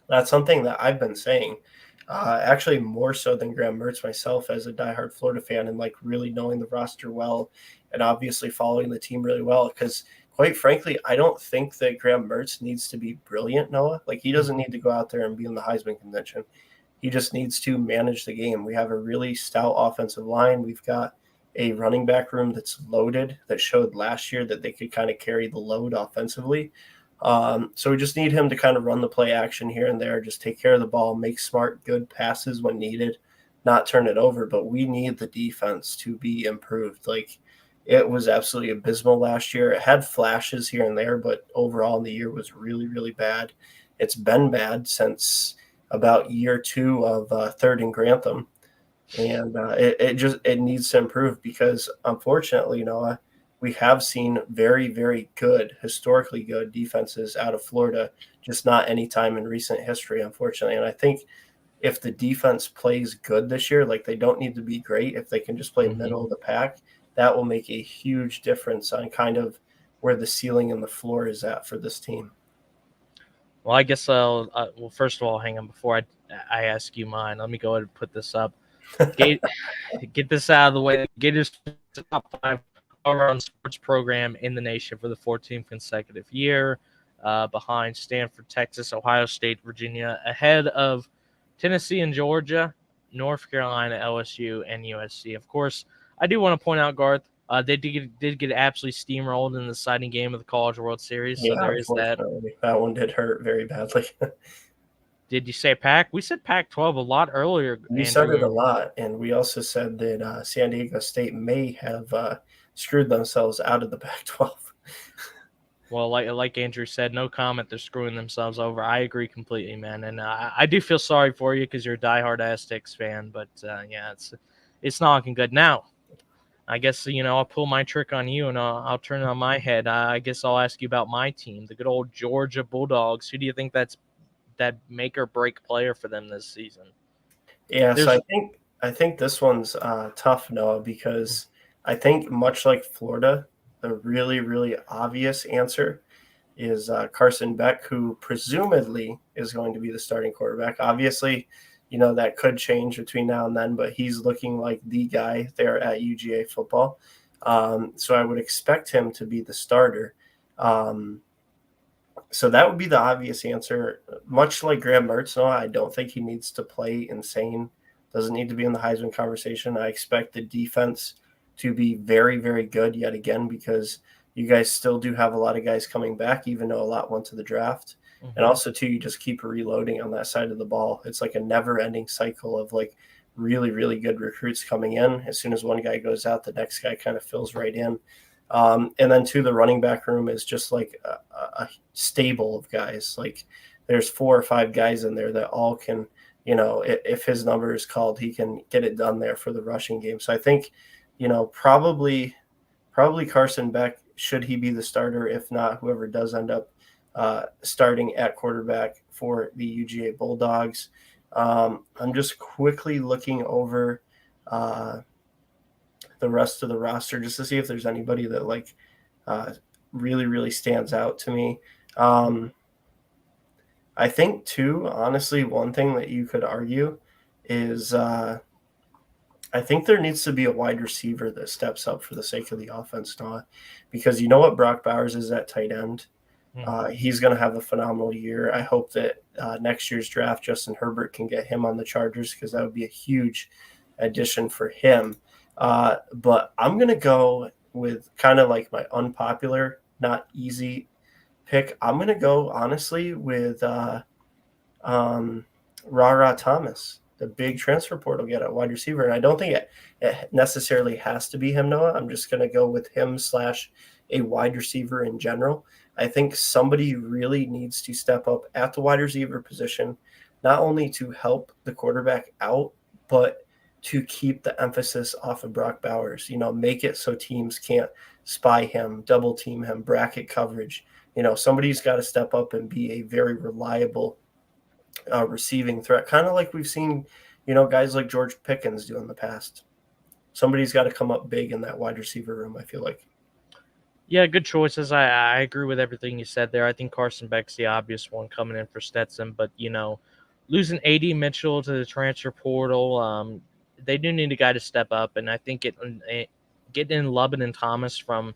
that's something that I've been saying, actually more so than Graham Mertz myself as a diehard Florida fan, and really knowing the roster well and obviously following the team really well. Because quite frankly, I don't think that Graham Mertz needs to be brilliant, Noah. He doesn't need to go out there and be in the Heisman contention. He just needs to manage the game. We have a really stout offensive line. We've got a running back room that's loaded, that showed last year that they could kind of carry the load offensively. So we just need him to kind of run the play action here and there, just take care of the ball, make smart, good passes when needed, not turn it over. But we need the defense to be improved. It was absolutely abysmal last year. It had flashes here and there, but overall in the year was really, really bad. It's been bad since about year 2 of Third and Grantham. And it needs to improve because, unfortunately, Noah, we have seen very, very good, historically good defenses out of Florida, just not any time in recent history, unfortunately. And I think if the defense plays good this year, they don't need to be great, if they can just play middle of the pack, that will make a huge difference on kind of where the ceiling and the floor is at for this team. Well, I guess I'll. Well, first of all, hang on before I ask you mine. Let me go ahead and put this up. Get get this out of the way. The Gators top 5 all-around sports program in the nation for the 14th consecutive year, behind Stanford, Texas, Ohio State, Virginia, ahead of Tennessee and Georgia, North Carolina, LSU, and USC. Of course, I do want to point out, Garth, they did get absolutely steamrolled in the deciding game of the College World Series, so Yeah, there is that. unfortunately, that one did hurt very badly. Did you say Pac? We said Pac-12 a lot earlier, We said it a Andrew. lot, and we also said that San Diego State may have screwed themselves out of the Pac-12. Well, like Andrew said, no comment. They're screwing themselves over. I agree completely, man, and I do feel sorry for you because you're a diehard Aztecs fan. But yeah, it's not looking good now. I guess I'll pull my trick on you and I'll turn it on my head. I guess I'll ask you about my team, the good old Georgia Bulldogs. Who do you think that make or break player for them this season? Yeah, so There's I think this one's tough, Noah, because I think much like Florida, the really, really obvious answer is Carson Beck, who presumably is going to be the starting quarterback. Obviously, that could change between now and then, but he's looking like the guy there at UGA football. So I would expect him to be the starter. Um, so that would be the obvious answer. Much like Graham Mertz, no, I don't think he needs to play insane. Doesn't need to be in the Heisman conversation. I expect the defense to be very, very good yet again because you guys still do have a lot of guys coming back, even though a lot went to the draft. And also, too, you just keep reloading on that side of the ball. It's like a never-ending cycle of like really, really good recruits coming in. As soon as one guy goes out, the next guy kind of fills right in. And then, too, the running back room is just like a stable of guys. Like there's 4 or 5 guys in there that all can, if his number is called, he can get it done there for the rushing game. So I think, probably Carson Beck, should he be the starter? If not, whoever does end up starting at quarterback for the UGA Bulldogs. I'm just quickly looking over the rest of the roster just to see if there's anybody that really, really stands out to me. I think, too, honestly, one thing that you could argue is I think there needs to be a wide receiver that steps up for the sake of the offense, Noah, because you know what Brock Bowers is at tight end. He's going to have a phenomenal year. I hope that next year's draft, Justin Herbert can get him on the Chargers because that would be a huge addition for him. But I'm going to go with kind of like my unpopular, not easy pick. I'm going to go, honestly, with Ra Thomas, the big transfer portal get at wide receiver. And I don't think it necessarily has to be him, Noah. I'm just going to go with him / a wide receiver in general. I think somebody really needs to step up at the wide receiver position, not only to help the quarterback out, but to keep the emphasis off of Brock Bowers, make it so teams can't spy him, double team him, bracket coverage. Somebody's got to step up and be a very reliable receiving threat, kind of like we've seen, guys like George Pickens do in the past. Somebody's got to come up big in that wide receiver room, I feel like. Yeah, good choices. I agree with everything you said there. I think Carson Beck's the obvious one coming in for Stetson, but losing A.D. Mitchell to the transfer portal, they do need a guy to step up, and I think getting in Lubin and Thomas from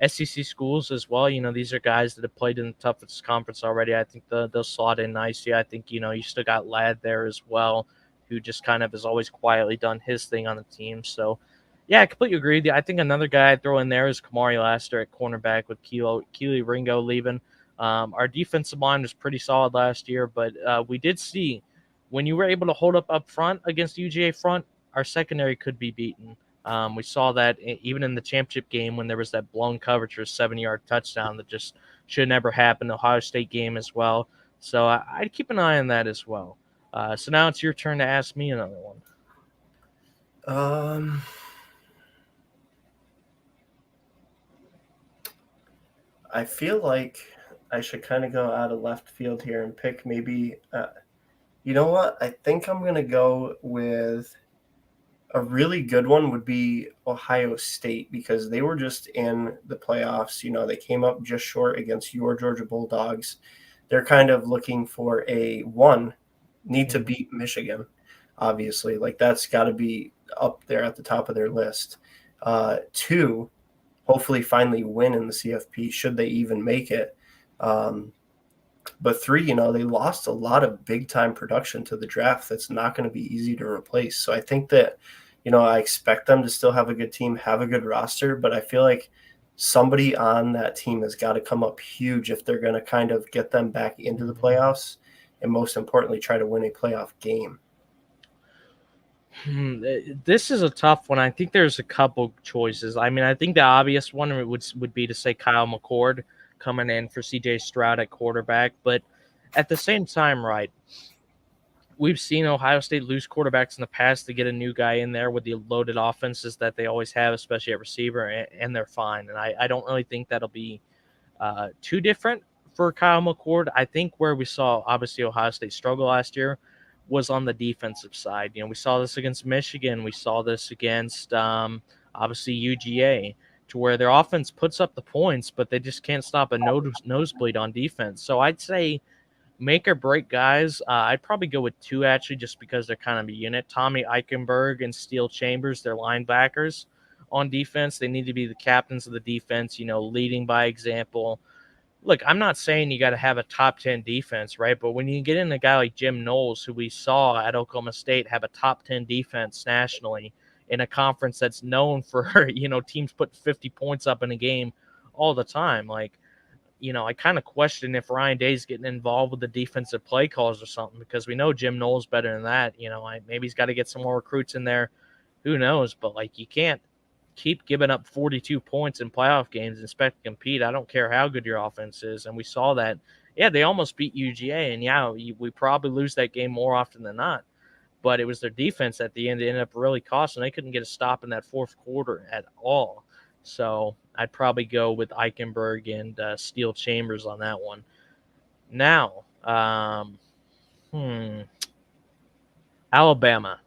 SEC schools as well. These are guys that have played in the toughest conference already. I think they'll slot in nicely. I think you still got Ladd there as well, who just kind of has always quietly done his thing on the team. So. Yeah, I completely agree with you. I think another guy I'd throw in there is Kamari Laster at cornerback with Keely Ringo leaving. Our defensive line was pretty solid last year, but we did see when you were able to hold up front against UGA front, our secondary could be beaten. We saw that even in the championship game when there was that blown coverage for a 7-yard touchdown that just should never happen. The Ohio State game as well. So I'd keep an eye on that as well. So now it's your turn to ask me another one. I feel like I should kind of go out of left field here and pick maybe, you know what? I think I'm going to go with a really good one would be Ohio State because they were just in the playoffs. They came up just short against your Georgia Bulldogs. they're kind of looking for need to beat Michigan, obviously. Like, that's got to be up there at the top of their list. 2, hopefully finally win in the CFP, should they even make it. But 3, they lost a lot of big-time production to the draft that's not going to be easy to replace. So I think that, I expect them to still have a good team, have a good roster, but I feel like somebody on that team has got to come up huge if they're going to kind of get them back into the playoffs and, most importantly, try to win a playoff game. This is a tough one. I think there's a couple choices. I mean, I think the obvious one would be to say Kyle McCord coming in for CJ Stroud at quarterback. But at the same time, right, we've seen Ohio State lose quarterbacks in the past to get a new guy in there with the loaded offenses that they always have, especially at receiver, and they're fine. And I don't really think that'll be too different for Kyle McCord. I think where we saw, obviously, Ohio State struggle last year was on the defensive side. We saw this against Michigan. We saw this against, obviously, UGA, to where their offense puts up the points, but they just can't stop a nosebleed on defense. So I'd say make or break guys. I'd probably go with 2, actually, just because they're kind of a unit. Tommy Eichenberg and Steele Chambers, they're linebackers on defense. They need to be the captains of the defense, leading by example. Look, I'm not saying you got to have a top 10 defense, right? But when you get in a guy like Jim Knowles, who we saw at Oklahoma State have a top 10 defense nationally in a conference that's known for, teams put 50 points up in a game all the time, like, I kind of question if Ryan Day's getting involved with the defensive play calls or something, because we know Jim Knowles better than that. Maybe he's got to get some more recruits in there. Who knows? But, like, you can't keep giving up 42 points in playoff games and expect to compete. I don't care how good your offense is. And we saw that. Yeah, they almost beat UGA. And, yeah, we probably lose that game more often than not. But it was their defense at the end that ended up really costing. They couldn't get a stop in that fourth quarter at all. So I'd probably go with Eichenberg and Steele Chambers on that one. Now, Alabama.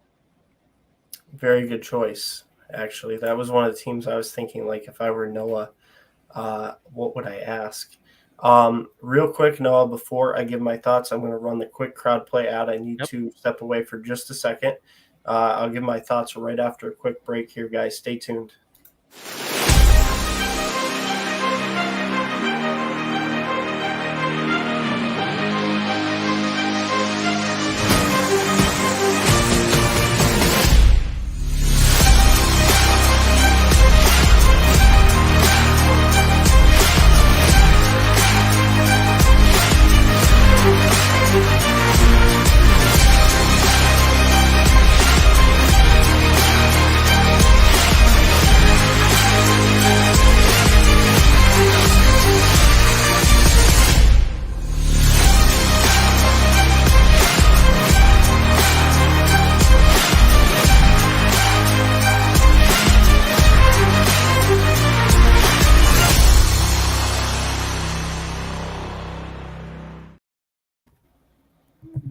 Very good choice, actually. That was one of the teams I was thinking, like, if I were Noah, what would I ask? Real quick, Noah, before I give my thoughts, I'm going to run the quick crowd play ad. I need to step away for just a second. I'll give my thoughts right after a quick break here, guys. Stay tuned.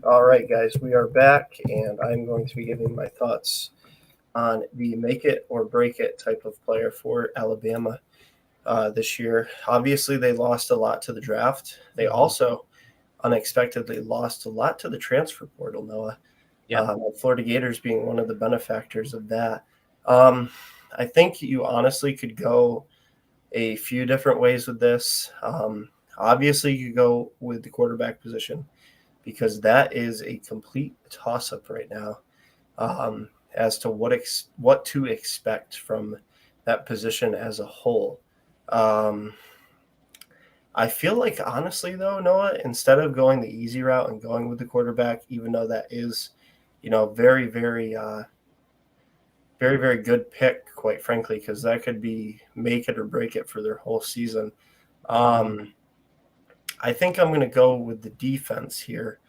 All right, guys, we are back, and I'm going to be giving my thoughts on the make it or break it type of player for Alabama this year. Obviously, they lost a lot to the draft. They also unexpectedly lost a lot to the transfer portal, Noah. Yeah. Florida Gators being one of the benefactors of that. I think you honestly could go a few different ways with this. Obviously, you go with the quarterback position, because that is a complete toss-up right now as to what to expect from that position as a whole. I feel like, honestly, though, Noah, instead of going the easy route and going with the quarterback, even though that is, very, very, very, very good pick, quite frankly, because that could be make it or break it for their whole season. I think I'm going to go with the defense here.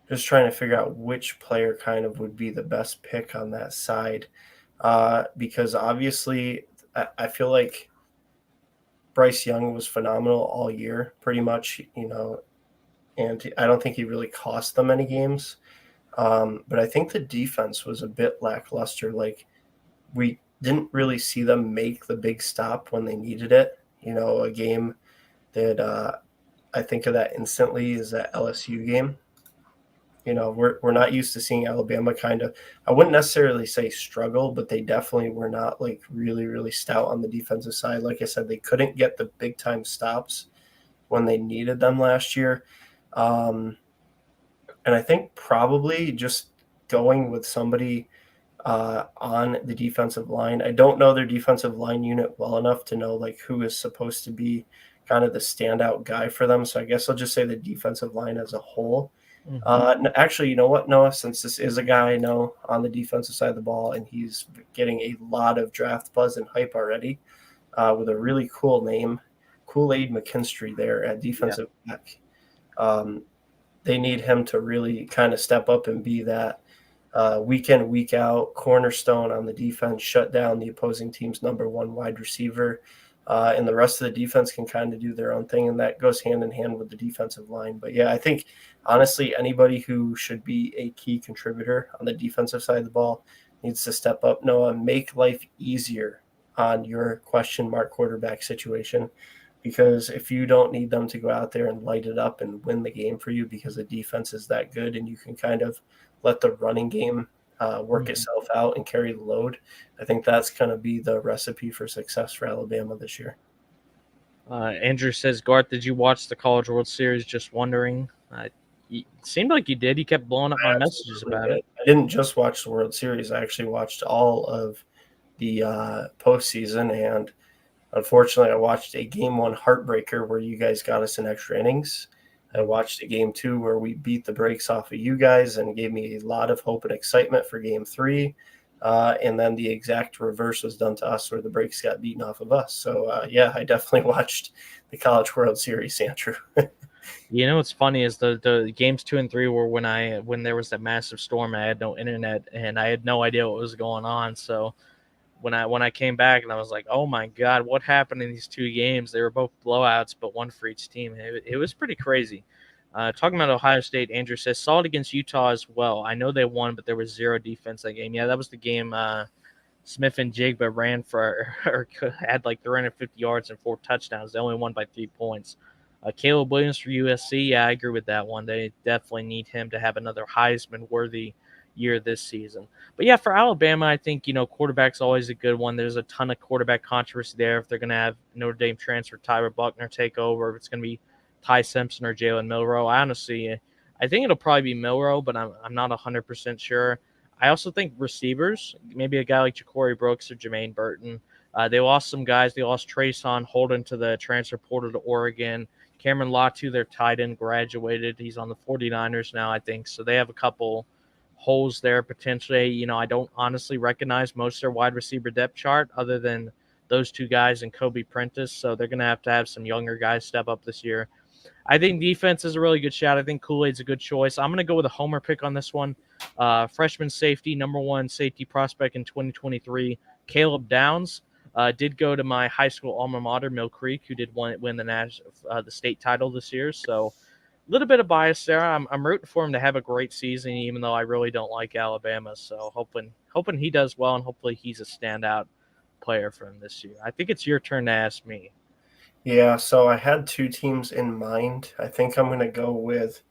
Just trying to figure out which player kind of would be the best pick on that side. Because obviously I feel like Bryce Young was phenomenal all year, pretty much, and I don't think he really cost them any games. But I think the defense was a bit lackluster. Like, we didn't really see them make the big stop when they needed it. A game that I think of that instantly is that LSU game. You know, we're not used to seeing Alabama kind of, I wouldn't necessarily say struggle, but they definitely were not like really, really stout on the defensive side. Like I said, they couldn't get the big time stops when they needed them last year. And I think probably just going with somebody on the defensive line. I don't know their defensive line unit well enough to know like who is supposed to be kind of the standout guy for them. So I guess I'll just say the defensive line as a whole. Actually, you know what, Noah? Since this is a guy I know on the defensive side of the ball, and he's getting a lot of draft buzz and hype already, with a really cool name, Kool-Aid McKinstry there at defensive back. They need him to really kind of step up and be that week in, week out cornerstone on the defense, shut down the opposing team's number one wide receiver. And the rest of the defense can kind of do their own thing, and that goes hand in hand with the defensive line. But yeah, I think honestly, anybody who should be a key contributor on the defensive side of the ball needs to step up. Noah, make life easier on your question mark quarterback situation, because if you don't need them to go out there and light it up and win the game for you because the defense is that good and you can kind of let the running game work itself out and carry the load, I think that's going to be the recipe for success for Alabama this year. Andrew says, Garth, did you watch the College World Series? Just wondering. It seemed like you did. You kept blowing up my messages about it. I didn't just watch the World Series. I actually watched all of the postseason, and unfortunately, I watched a Game 1 heartbreaker where you guys got us in extra innings. I watched a Game 2 where we beat the brakes off of you guys and gave me a lot of hope and excitement for Game 3. And then the exact reverse was done to us where the brakes got beaten off of us. So, yeah, I definitely watched the College World Series, Andrew. You know what's funny is the games 2 and 3 were when there was that massive storm. I had no internet and I had no idea what was going on. So when I came back and I was like, oh my God, what happened in these two games? They were both blowouts, but one for each team. It was pretty crazy. Talking about Ohio State, Andrew says, saw it against Utah as well. I know they won, but there was zero defense that game. Yeah, that was the game Smith and Jigba ran for or had like 350 yards and 4 touchdowns. They only won by 3 points. Caleb Williams for USC, yeah, I agree with that one. They definitely need him to have another Heisman-worthy year this season. But yeah, for Alabama, I think, quarterback's always a good one. There's a ton of quarterback controversy there. If they're going to have Notre Dame transfer Tyler Buckner take over, if it's going to be Ty Simpson or Jalen Milroe, I think it'll probably be Milroe, but I'm not 100% sure. I also think receivers, maybe a guy like Ja'Cory Brooks or Jermaine Burton. They lost some guys. They lost Trason Holden to the transfer portal to Oregon. Cameron Latu, their tight end, graduated. He's on the 49ers now, I think. So they have a couple holes there potentially. I don't honestly recognize most of their wide receiver depth chart other than those two guys and Kobe Prentice. So they're going to have some younger guys step up this year. I think defense is a really good shot. I think Kool-Aid's a good choice. I'm going to go with a homer pick on this one. Freshman safety, number 1 safety prospect in 2023, Caleb Downs. Did go to my high school alma mater, Mill Creek, who did win the state title this year. So a little bit of bias there. I'm rooting for him to have a great season, even though I really don't like Alabama. So hoping he does well, and hopefully he's a standout player for him this year. I think it's your turn to ask me. Yeah, so I had 2 teams in mind. I think I'm going to go with,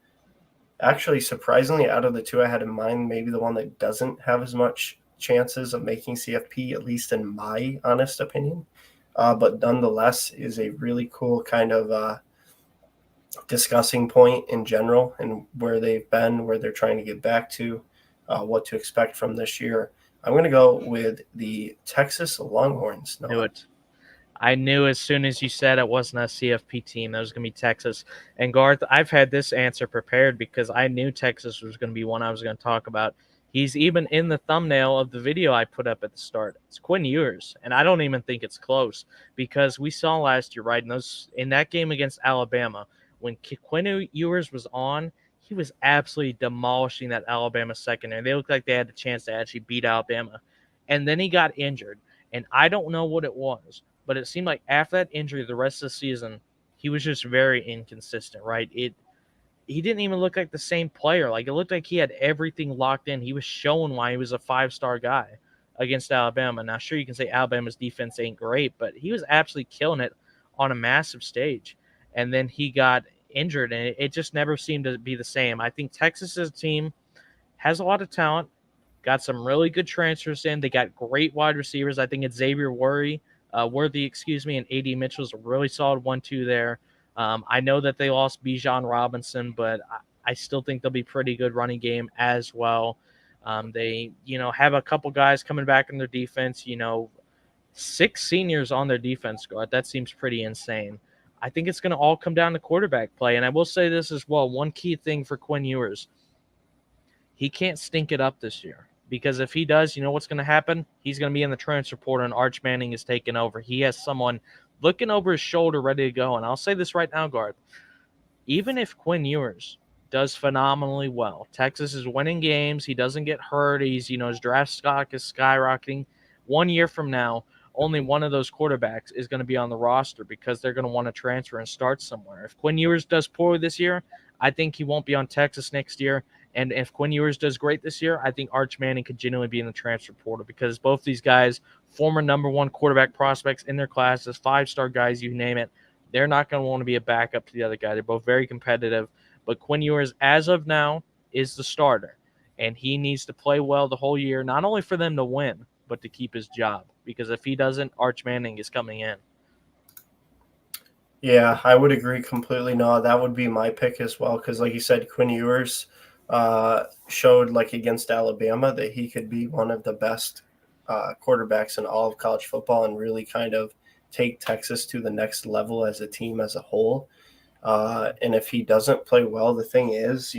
actually, surprisingly, out of the 2 I had in mind, maybe the one that doesn't have as much chances of making CFP, at least in my honest opinion, but nonetheless is a really cool kind of discussing point in general and where they've been, where they're trying to get back to, what to expect from this year. I'm going to go with the Texas Longhorns. Knew it. I knew as soon as you said it wasn't a CFP team, that was going to be Texas. And Garth, I've had this answer prepared because I knew Texas was going to be one I was going to talk about. He's even in the thumbnail of the video I put up at the start. It's Quinn Ewers, and I don't even think it's close because we saw last year, right, in that game against Alabama, when Quinn Ewers was on, he was absolutely demolishing that Alabama secondary. They looked like they had the chance to actually beat Alabama. And then he got injured, and I don't know what it was, but it seemed like after that injury, the rest of the season, he was just very inconsistent, right? He didn't even look like the same player. Like, it looked like he had everything locked in. He was showing why he was a 5-star guy against Alabama. Now, sure, you can say Alabama's defense ain't great, but he was absolutely killing it on a massive stage. and then he got injured, and it just never seemed to be the same. I think Texas's team has a lot of talent, got some really good transfers in. They got great wide receivers. I think it's Xavier Worthy, and A.D. Mitchell's a really solid 1-2 there. I know that they lost Bijan Robinson, but I still think they'll be pretty good running game as well. They, have a couple guys coming back in their defense. 6 seniors on their defense squad. That seems pretty insane. I think it's going to all come down to quarterback play. And I will say this as well. One key thing for Quinn Ewers, he can't stink it up this year. Because if he does, you know what's going to happen? He's going to be in the transfer portal, and Arch Manning is taking over. He has someone looking over his shoulder ready to go. And I'll say this right now, Garth. Even if Quinn Ewers does phenomenally well, Texas is winning games. He doesn't get hurt. His draft stock is skyrocketing. 1 year from now, only one of those quarterbacks is going to be on the roster because they're going to want to transfer and start somewhere. If Quinn Ewers does poorly this year, I think he won't be on Texas next year. And if Quinn Ewers does great this year, I think Arch Manning could genuinely be in the transfer portal because both these guys, former number one quarterback prospects in their classes, 5-star guys, you name it, they're not going to want to be a backup to the other guy. They're both very competitive. But Quinn Ewers, as of now, is the starter. And he needs to play well the whole year, not only for them to win, but to keep his job. Because if he doesn't, Arch Manning is coming in. Yeah, I would agree completely. No, that would be my pick as well. Because like you said, Quinn Ewers showed like against Alabama that he could be one of the best quarterbacks in all of college football and really kind of take Texas to the next level as a team as a whole. And if he doesn't play well, the thing is,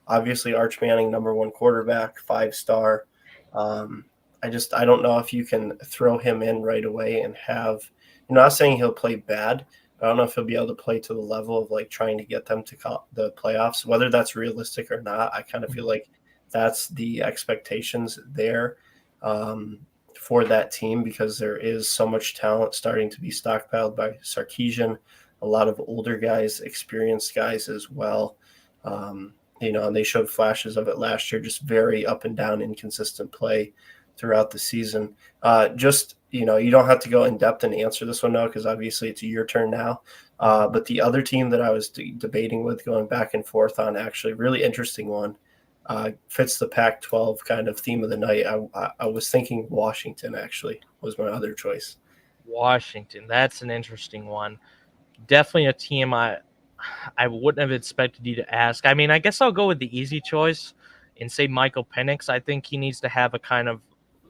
obviously Arch Manning, number one quarterback, 5-star. I don't know if you can throw him in right away and have, not saying he'll play bad, but I don't know if he'll be able to play to the level of like trying to get them to the playoffs, whether that's realistic or not. I kind of feel like that's the expectations there for that team because there is so much talent starting to be stockpiled by Sarkisian, a lot of older guys, experienced guys as well. And they showed flashes of it last year, just very up and down, inconsistent play throughout the season. You don't have to go in depth and answer this one now because obviously it's your turn now. But the other team that I was debating with, going back and forth on, actually really interesting one, fits the Pac-12 kind of theme of the night. I was thinking Washington actually was my other choice. Washington, that's an interesting one. Definitely a team I wouldn't have expected you to ask. I mean, I guess I'll go with the easy choice and say Michael Penix. I think he needs to have a kind of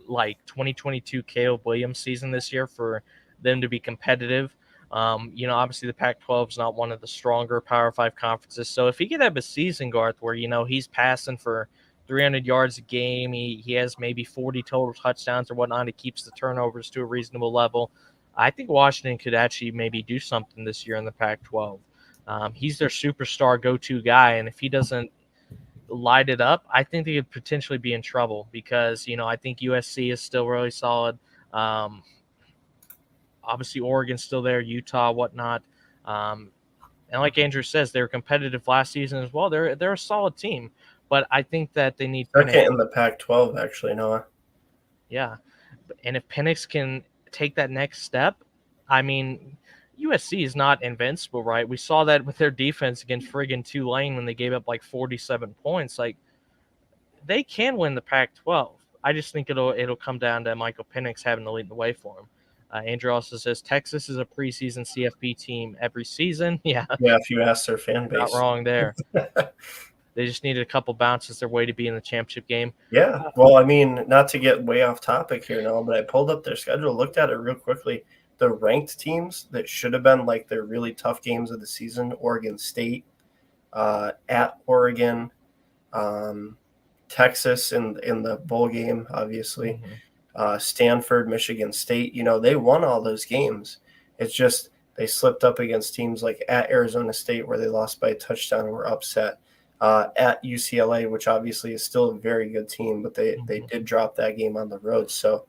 like 2022 Caleb Williams season this year for them to be competitive. Obviously the Pac-12 is not one of the stronger Power 5 conferences. So if he could have a season, Garth, where, he's passing for 300 yards a game, he has maybe 40 total touchdowns or whatnot, he keeps the turnovers to a reasonable level, I think Washington could actually maybe do something this year in the Pac-12. He's their superstar go-to guy, and if he doesn't light it up, I think they could potentially be in trouble because, I think USC is still really solid. Obviously, Oregon's still there, Utah, whatnot. And like Andrew says, they were competitive last season as well. They're a solid team, but I think that they need Penix in the Pac-12, actually, Noah. Yeah, and if Penix can take that next step, I mean, USC is not invincible, right? We saw that with their defense against friggin' Tulane when they gave up like 47 points. Like, they can win the Pac-12. I just think it'll come down to Michael Penix having to lead the way for him. Andrew also says Texas is a preseason CFP team every season. Yeah, if you ask their fan base. Not wrong there. They just needed a couple bounces their way to be in the championship game. Yeah, well, I mean, not to get way off topic here, Noah, but I pulled up their schedule, looked at it real quickly. The ranked teams that should have been like their really tough games of the season: Oregon State, at Oregon, Texas in the bowl game, obviously, Stanford, Michigan State. They won all those games. It's just they slipped up against teams like at Arizona State where they lost by a touchdown and were upset. At UCLA, which obviously is still a very good team, but they did drop that game on the road. So,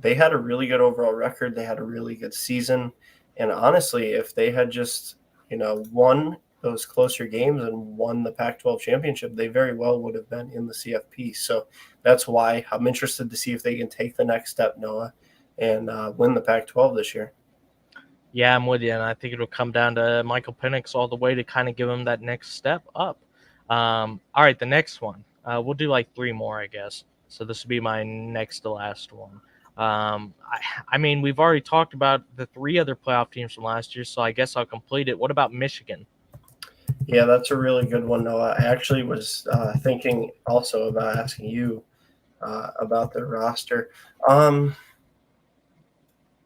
they had a really good overall record. They had a really good season. And honestly, if they had just, won those closer games and won the Pac-12 championship, they very well would have been in the CFP. So that's why I'm interested to see if they can take the next step, Noah, and win the Pac-12 this year. Yeah, I'm with you, and I think it'll come down to Michael Penix all the way to kind of give him that next step up. All right, the next one. We'll do like three more, I guess. So this will be my next to last one. I mean, we've already talked about the three other playoff teams from last year, so I guess I'll complete it. What about Michigan? Yeah, that's a really good one, Noah. I actually was thinking also about asking you about their roster.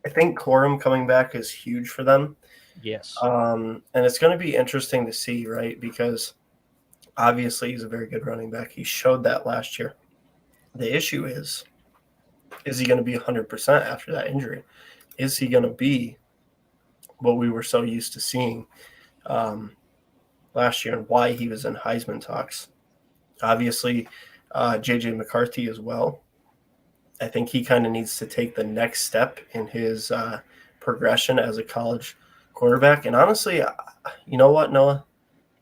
I think Corum coming back is huge for them. Yes. And it's going to be interesting to see, right? Because obviously he's a very good running back. He showed that last year. The issue is he going to be 100% after that injury? Is he going to be what we were so used to seeing last year, and why he was in Heisman talks? Obviously, J.J. McCarthy as well. I think he kind of needs to take the next step in his progression as a college quarterback. And honestly, you know what, Noah?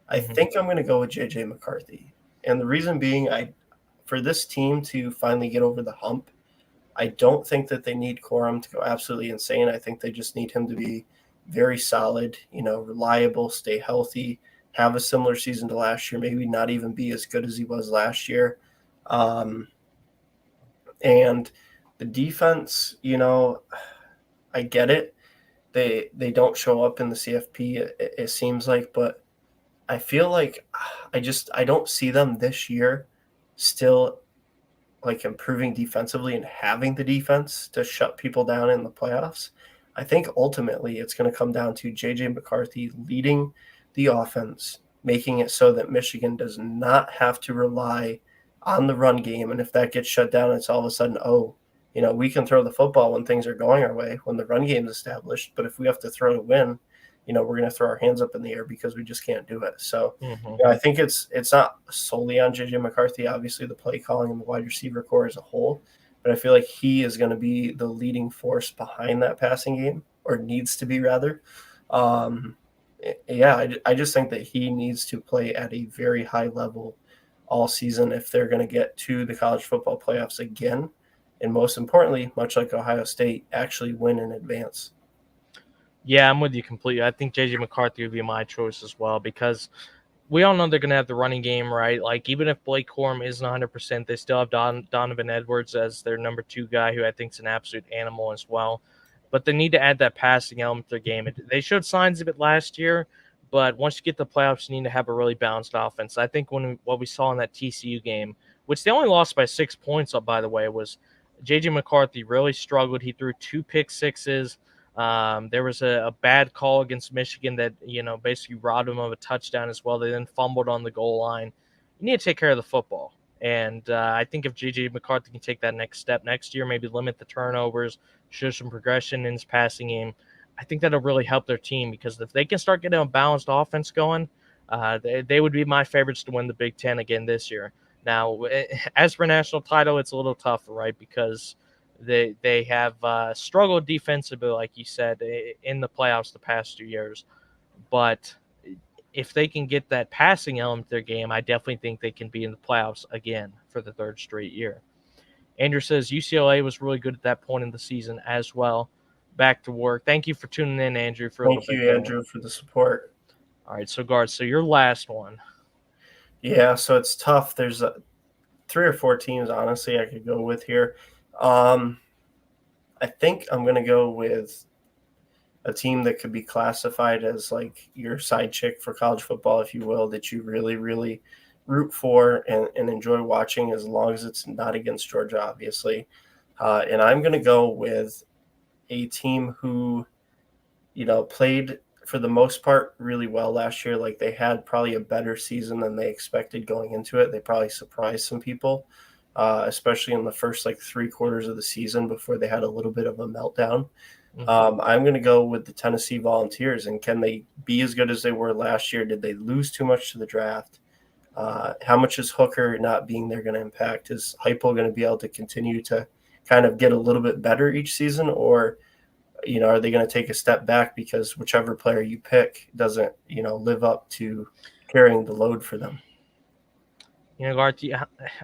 I think I'm going to go with J.J. McCarthy. And the reason being, for this team to finally get over the hump, I don't think that they need Corum to go absolutely insane. I think they just need him to be very solid, reliable, stay healthy, have a similar season to last year, maybe not even be as good as he was last year. And the defense, I get it. They don't show up in the CFP, it seems like, but I feel like I don't see them this year still like improving defensively and having the defense to shut people down in the playoffs. I think ultimately it's going to come down to J.J. McCarthy leading the offense, making it so that Michigan does not have to rely on the run game. And if that gets shut down, it's all of a sudden, we can throw the football when things are going our way, when the run game is established. But if we have to throw to win, we're going to throw our hands up in the air because we just can't do it. So I think it's not solely on J.J. McCarthy, obviously the play calling and the wide receiver core as a whole, but I feel like he is going to be the leading force behind that passing game, or needs to be rather. I just think that he needs to play at a very high level all season if they're going to get to the college football playoffs again. And most importantly, much like Ohio State, actually win in advance. Yeah, I'm with you completely. I think J.J. McCarthy would be my choice as well, because we all know they're going to have the running game, right? Like, even if Blake Corum isn't 100%, they still have Donovan Edwards as their number 2 guy, who I think is an absolute animal as well. But they need to add that passing element to their game. They showed signs of it last year, but once you get to the playoffs, you need to have a really balanced offense. I think what we saw in that TCU game, which they only lost by 6 points, by the way, was J.J. McCarthy really struggled. He threw 2 pick sixes. There was a bad call against Michigan that, basically robbed them of a touchdown as well. They then fumbled on the goal line. You need to take care of the football. And I think if J.J. McCarthy can take that next step next year, maybe limit the turnovers, show some progression in his passing game, I think that'll really help their team, because if they can start getting a balanced offense going, they would be my favorites to win the Big Ten again this year. Now, as for national title, it's a little tougher, right? Because they have struggled defensively, like you said, in the playoffs the past 2 years. But if they can get that passing element to their game, I definitely think they can be in the playoffs again for the 3rd straight year. Andrew says UCLA was really good at that point in the season as well. Back to work. Thank you for tuning in, Andrew. Thank you, Andrew, for the support. All right, so guards. So your last one. Yeah, so it's tough. There's 3 or 4 teams, honestly, I could go with here. I think I'm going to go with a team that could be classified as like your side chick for college football, if you will, that you really, really root for and enjoy watching, as long as it's not against Georgia, obviously. And I'm going to go with a team who, played for the most part really well last year. Like, they had probably a better season than they expected going into it. They probably surprised some people, especially in the first 3 quarters of the season before they had a little bit of a meltdown. I'm going to go with the Tennessee Volunteers. And can they be as good as they were last year? Did they lose too much to the draft? How much is Hooker not being there going to impact? Is Heupel going to be able to continue to kind of get a little bit better each season? Or, are they going to take a step back because whichever player you pick doesn't, live up to carrying the load for them? You know, Garth,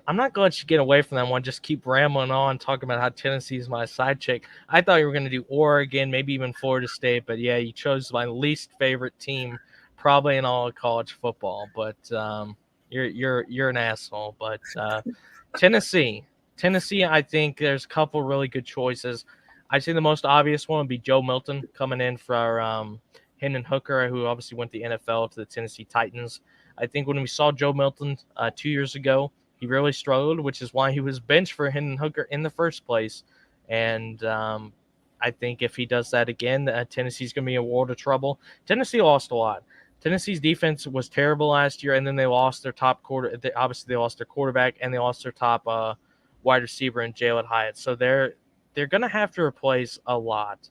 I'm not going to let you get away from that one. Just keep rambling on, talking about how Tennessee is my side chick. I thought you were going to do Oregon, maybe even Florida State, but yeah, you chose my least favorite team, probably in all of college football. But you're an asshole. But Tennessee, I think there's a couple really good choices. I'd say the most obvious one would be Joe Milton coming in for Hendon Hooker, who obviously went the NFL to the Tennessee Titans. I think when we saw Joe Milton 2 years ago, he really struggled, which is why he was benched for Hendon Hooker in the first place. And I think if he does that again, Tennessee's going to be in a world of trouble. Tennessee lost a lot. Tennessee's defense was terrible last year, and then they lost their top obviously, they lost their quarterback, and they lost their top wide receiver in Jalen Hyatt. So they're going to have to replace a lot.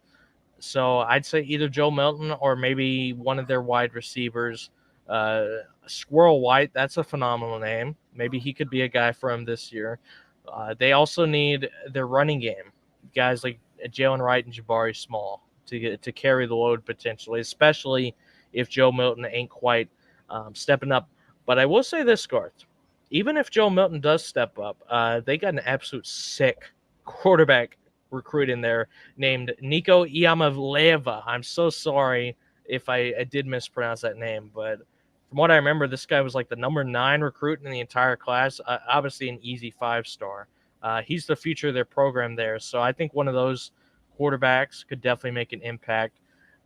So I'd say either Joe Milton or maybe one of their wide receivers. Squirrel White, that's a phenomenal name. Maybe he could be a guy for him this year. They also need their running game, guys like Jalen Wright and Jabari Small to carry the load potentially, especially if Joe Milton ain't quite stepping up. But I will say this, Garth, even if Joe Milton does step up, they got an absolute sick quarterback recruit in there named Nico Iamaleava. I'm so sorry if I did mispronounce that name, but from what I remember, this guy was like the number 9 recruit in the entire class. Obviously, an easy 5-star. He's the future of their program there. So I think one of those quarterbacks could definitely make an impact.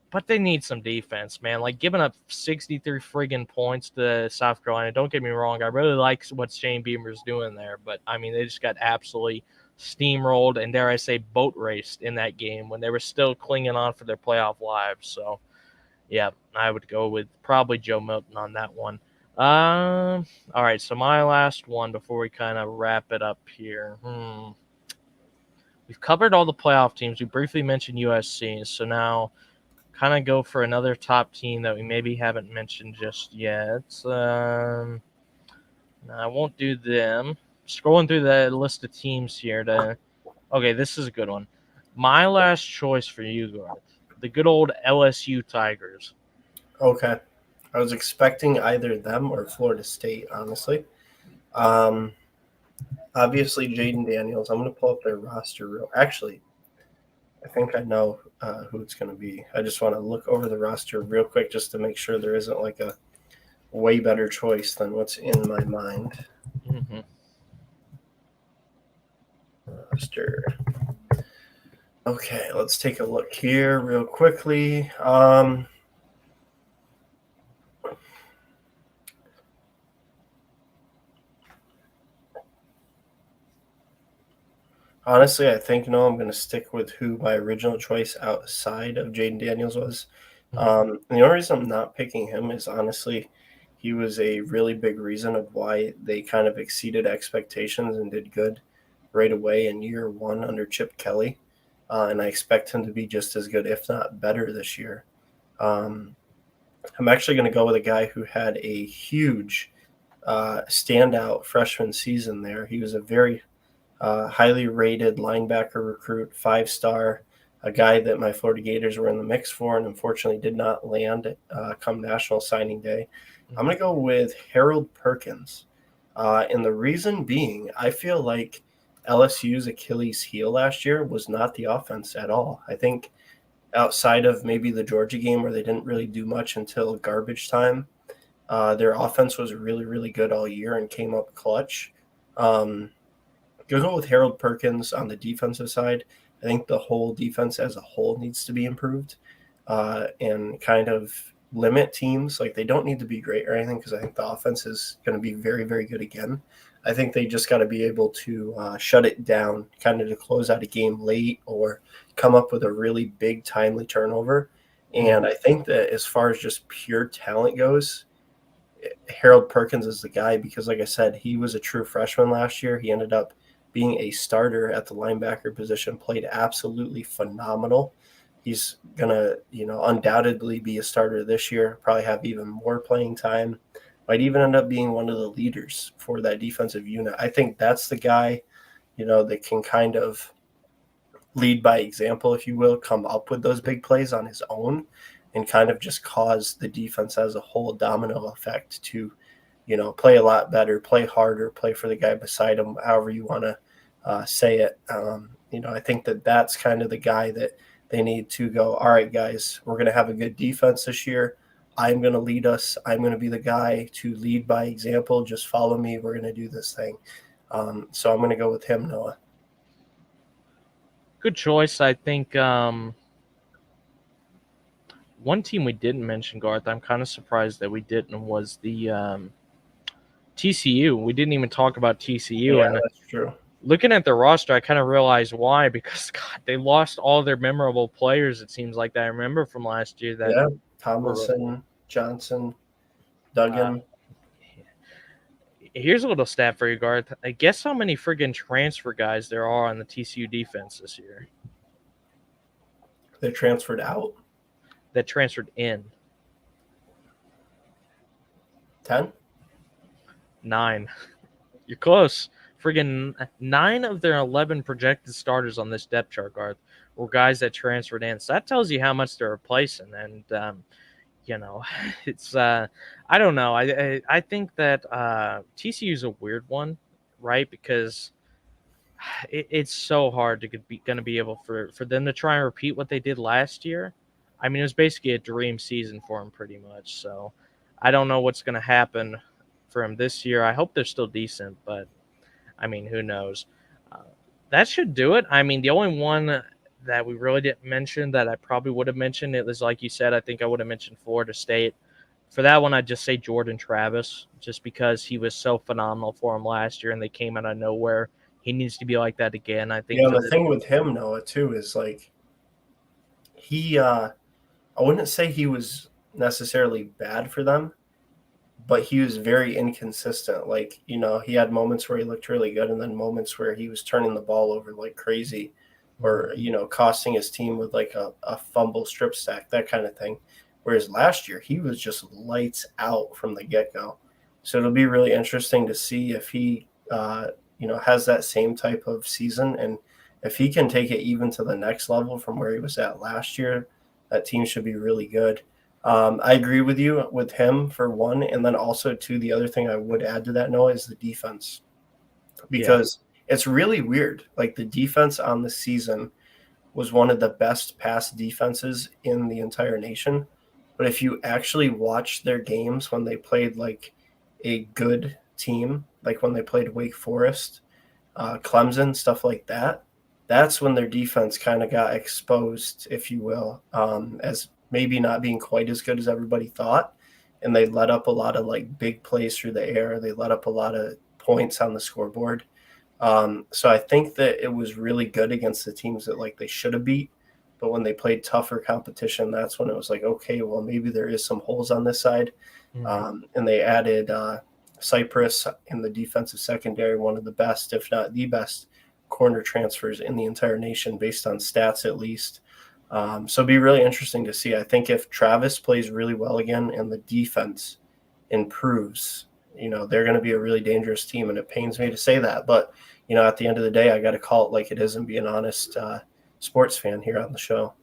But they need some defense, man. Like giving up 63 friggin' points to South Carolina. Don't get me wrong. I really like what Shane Beamer's doing there. But, I mean, they just got absolutely steamrolled and, dare I say, boat raced in that game when they were still clinging on for their playoff lives. So, yeah, I would go with probably Joe Milton on that one. All right, so my last one before we kind of wrap it up here. We've covered all the playoff teams. We briefly mentioned USC, so now kind of go for another top team that we maybe haven't mentioned just yet. No, I won't do them. Scrolling through the list of teams here okay, this is a good one. My last choice for you, Garth. The good old LSU Tigers. Okay. I was expecting either them or Florida State, honestly. Obviously, Jaden Daniels. I'm going to pull up their roster Actually, I think I know who it's going to be. I just want to look over the roster real quick just to make sure there isn't like a way better choice than what's in my mind. Mm-hmm. Roster. Okay, let's take a look here real quickly. Honestly, I think I'm going to stick with who my original choice outside of Jaden Daniels was. The only reason I'm not picking him is honestly, he was a really big reason of why they kind of exceeded expectations and did good right away in year 1 under Chip Kelly. And I expect him to be just as good, if not better, this year. I'm actually going to go with a guy who had a huge standout freshman season there. He was a very highly rated linebacker recruit, 5-star, a guy that my Florida Gators were in the mix for and unfortunately did not land come National Signing Day. I'm going to go with Harold Perkins. And the reason being, I feel like LSU's Achilles heel last year was not the offense at all. I think outside of maybe the Georgia game where they didn't really do much until garbage time, their offense was really, really good all year and came up clutch. Go with Harold Perkins on the defensive side. I think the whole defense as a whole needs to be improved and kind of limit teams. Like, they don't need to be great or anything because I think the offense is going to be very, very good again. I think they just got to be able to shut it down kind of to close out a game late or come up with a really big timely turnover. And I think that as far as just pure talent goes, Harold Perkins is the guy because, like I said, he was a true freshman last year. He ended up being a starter at the linebacker position, played absolutely phenomenal. He's going to, undoubtedly be a starter this year, probably have even more playing time, might even end up being one of the leaders for that defensive unit. I think that's the guy, that can kind of lead by example, if you will, come up with those big plays on his own and kind of just cause the defense as a whole domino effect to play a lot better, play harder, play for the guy beside him, however you want to say it. I think that's kind of the guy that they need to go, all right, guys, we're going to have a good defense this year. I'm going to lead us. I'm going to be the guy to lead by example. Just follow me. We're going to do this thing. So I'm going to go with him, Noah. Good choice. I think one team we didn't mention, Garth, I'm kind of surprised that we didn't, was the TCU. We didn't even talk about TCU. Yeah, and that's true. Looking at their roster, I kind of realized why, because God, they lost all their memorable players, it seems like, that I remember from last year. Tomlinson, Johnson, Duggan. Here's a little stat for you, Garth. Guess how many friggin' transfer guys there are on the TCU defense this year? They transferred out? That transferred in. 10? 9. You're close. Friggin' 9 of their 11 projected starters on this depth chart, Garth, were guys that transferred in. So that tells you how much they're replacing. And, it's I don't know. I think that TCU is a weird one, right? Because it's so hard to going to be able for them to try and repeat what they did last year. I mean, it was basically a dream season for them, pretty much. So I don't know what's going to happen for them this year. I hope they're still decent, but I mean, who knows? That should do it. I mean, the only one that we really didn't mention that I probably would have mentioned, it was like you said, I think I would have mentioned Florida State. For that one, I'd just say Jordan Travis, just because he was so phenomenal for him last year and they came out of nowhere. He needs to be like that again. I think. Yeah, the thing with him, Noah, too, is like he I wouldn't say he was necessarily bad for them, but he was very inconsistent. Like, he had moments where he looked really good and then moments where he was turning the ball over like crazy or, costing his team with like a fumble strip sack, that kind of thing. Whereas last year, he was just lights out from the get-go. So it'll be really interesting to see if he, has that same type of season. And if he can take it even to the next level from where he was at last year, that team should be really good. I agree with you with him for one. And then also, too, the other thing I would add to that, Noah, is the defense. Because it's really weird. Like, the defense on the season was one of the best pass defenses in the entire nation. But if you actually watch their games when they played like a good team, like when they played Wake Forest, Clemson, stuff like that, that's when their defense kind of got exposed, if you will, as maybe not being quite as good as everybody thought. And they let up a lot of like big plays through the air. They let up a lot of points on the scoreboard. So I think that it was really good against the teams that like they should have beat. But when they played tougher competition, that's when it was like, okay, well, maybe there is some holes on this side. And they added Cypress in the defensive secondary, one of the best, if not the best, corner transfers in the entire nation based on stats at least. So it'd be really interesting to see. I think if Travis plays really well again and the defense improves, they're going to be a really dangerous team. And it pains me to say that. But, at the end of the day, I got to call it like it is and be an honest sports fan here on the show.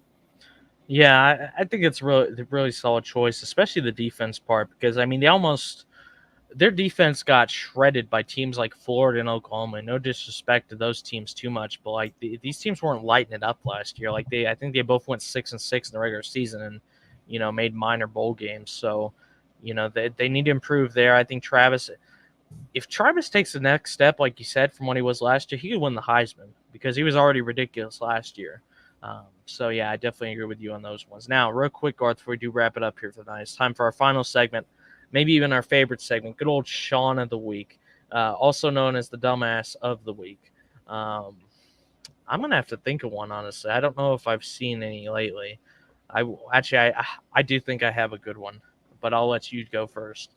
Yeah, I think it's really solid choice, especially the defense part, because I mean their defense got shredded by teams like Florida and Oklahoma. No disrespect to those teams too much, but like these teams weren't lighting it up last year. Like I think they both went 6-6 in the regular season and made minor bowl games. So they need to improve there. I think if Travis takes the next step, like you said, from what he was last year, he could win the Heisman because he was already ridiculous last year. So, yeah, I definitely agree with you on those ones. Now, real quick, Garth, before we do wrap it up here for tonight, it's time for our final segment, maybe even our favorite segment, good old Sean of the Week, also known as the Dumbass of the Week. I'm going to have to think of one, honestly. I don't know if I've seen any lately. I do think I have a good one, but I'll let you go first.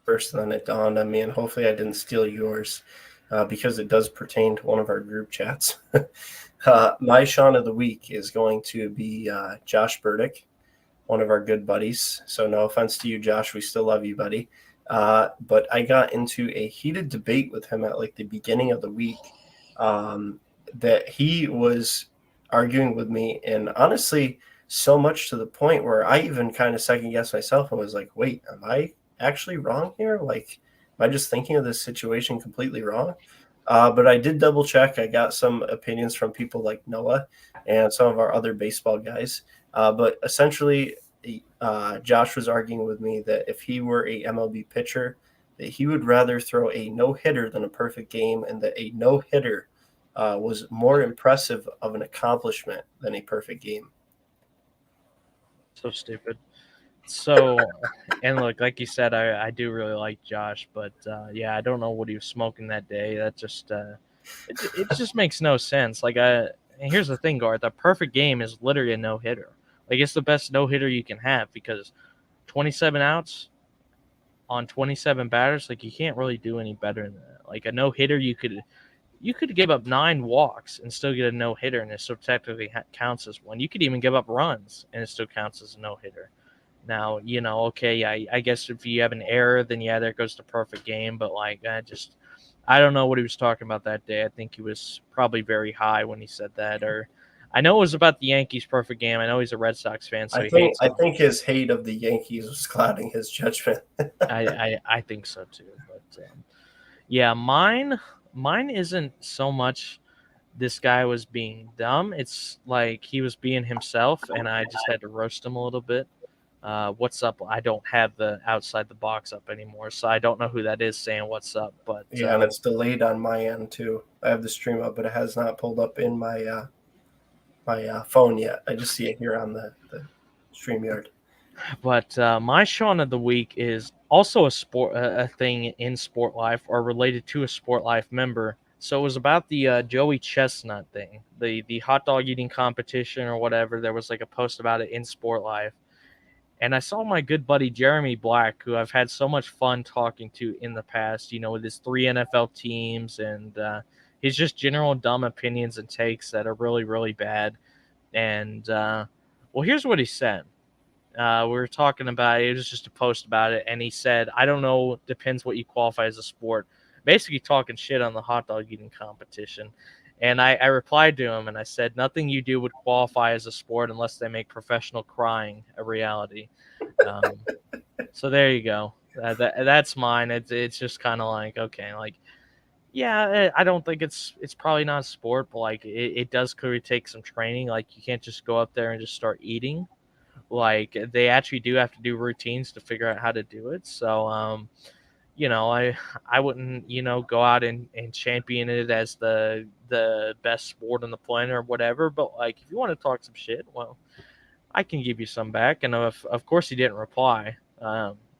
First, then it dawned on me, and hopefully I didn't steal yours because it does pertain to one of our group chats. My Sean of the Week is going to be Josh Burdick, one of our good buddies. So no offense to you, Josh. We still love you, buddy. But I got into a heated debate with him at like the beginning of the week that he was arguing with me. And honestly, so much to the point where I even kind of second guessed myself and was like, wait, am I actually wrong here? Like, am I just thinking of this situation completely wrong? But I did double check. I got some opinions from people like Noah and some of our other baseball guys. But essentially, Josh was arguing with me that if he were a MLB pitcher, that he would rather throw a no-hitter than a perfect game, and that a no-hitter was more impressive of an accomplishment than a perfect game. So stupid. So, and look, like you said, I do really like Josh, but yeah, I don't know what he was smoking that day. That just it just makes no sense. Like, and here's the thing, Garth: a perfect game is literally a no hitter. Like, it's the best no hitter you can have because 27 outs on 27 batters, like you can't really do any better than that. Like a no hitter, you could give up 9 walks and still get a no hitter, and it still technically counts as one. You could even give up runs, and it still counts as a no hitter. Now, okay, I guess if you have an error, then yeah, there goes the perfect game. But like, I don't know what he was talking about that day. I think he was probably very high when he said that. Or I know it was about the Yankees' perfect game. I know he's a Red Sox fan, so he hates I them. think his hate of the Yankees was clouding his judgment. I think so too. But yeah, mine isn't so much this guy was being dumb. It's like he was being himself, and I just had to roast him a little bit. What's up? I don't have the outside the box up anymore, so I don't know who that is saying what's up. But Yeah, and it's delayed on my end too. I have the stream up, but it has not pulled up in my phone yet. I just see it here on the StreamYard. But my Sean of the week is also a thing in Sport Life or related to a Sport Life member. So it was about the Joey Chestnut thing, the hot dog eating competition or whatever. There was like a post about it in Sport Life. And I saw my good buddy Jeremy Black, who I've had so much fun talking to in the past, with his 3 NFL teams and his just general dumb opinions and takes that are really, really bad. And, well, here's what he said. We were talking about it. It was just a post about it. And he said, I don't know, depends what you qualify as a sport. Basically talking shit on the hot dog eating competition. And I replied to him and I said, nothing you do would qualify as a sport unless they make professional crying a reality. So there you go. That's mine. It's just kind of like, okay, like, yeah, I don't think it's probably not a sport, but like it does clearly take some training. Like you can't just go up there and just start eating. Like they actually do have to do routines to figure out how to do it. So I wouldn't, go out and champion it as the best sport on the planet or whatever. But like, if you want to talk some shit, well, I can give you some back. And of course he didn't reply.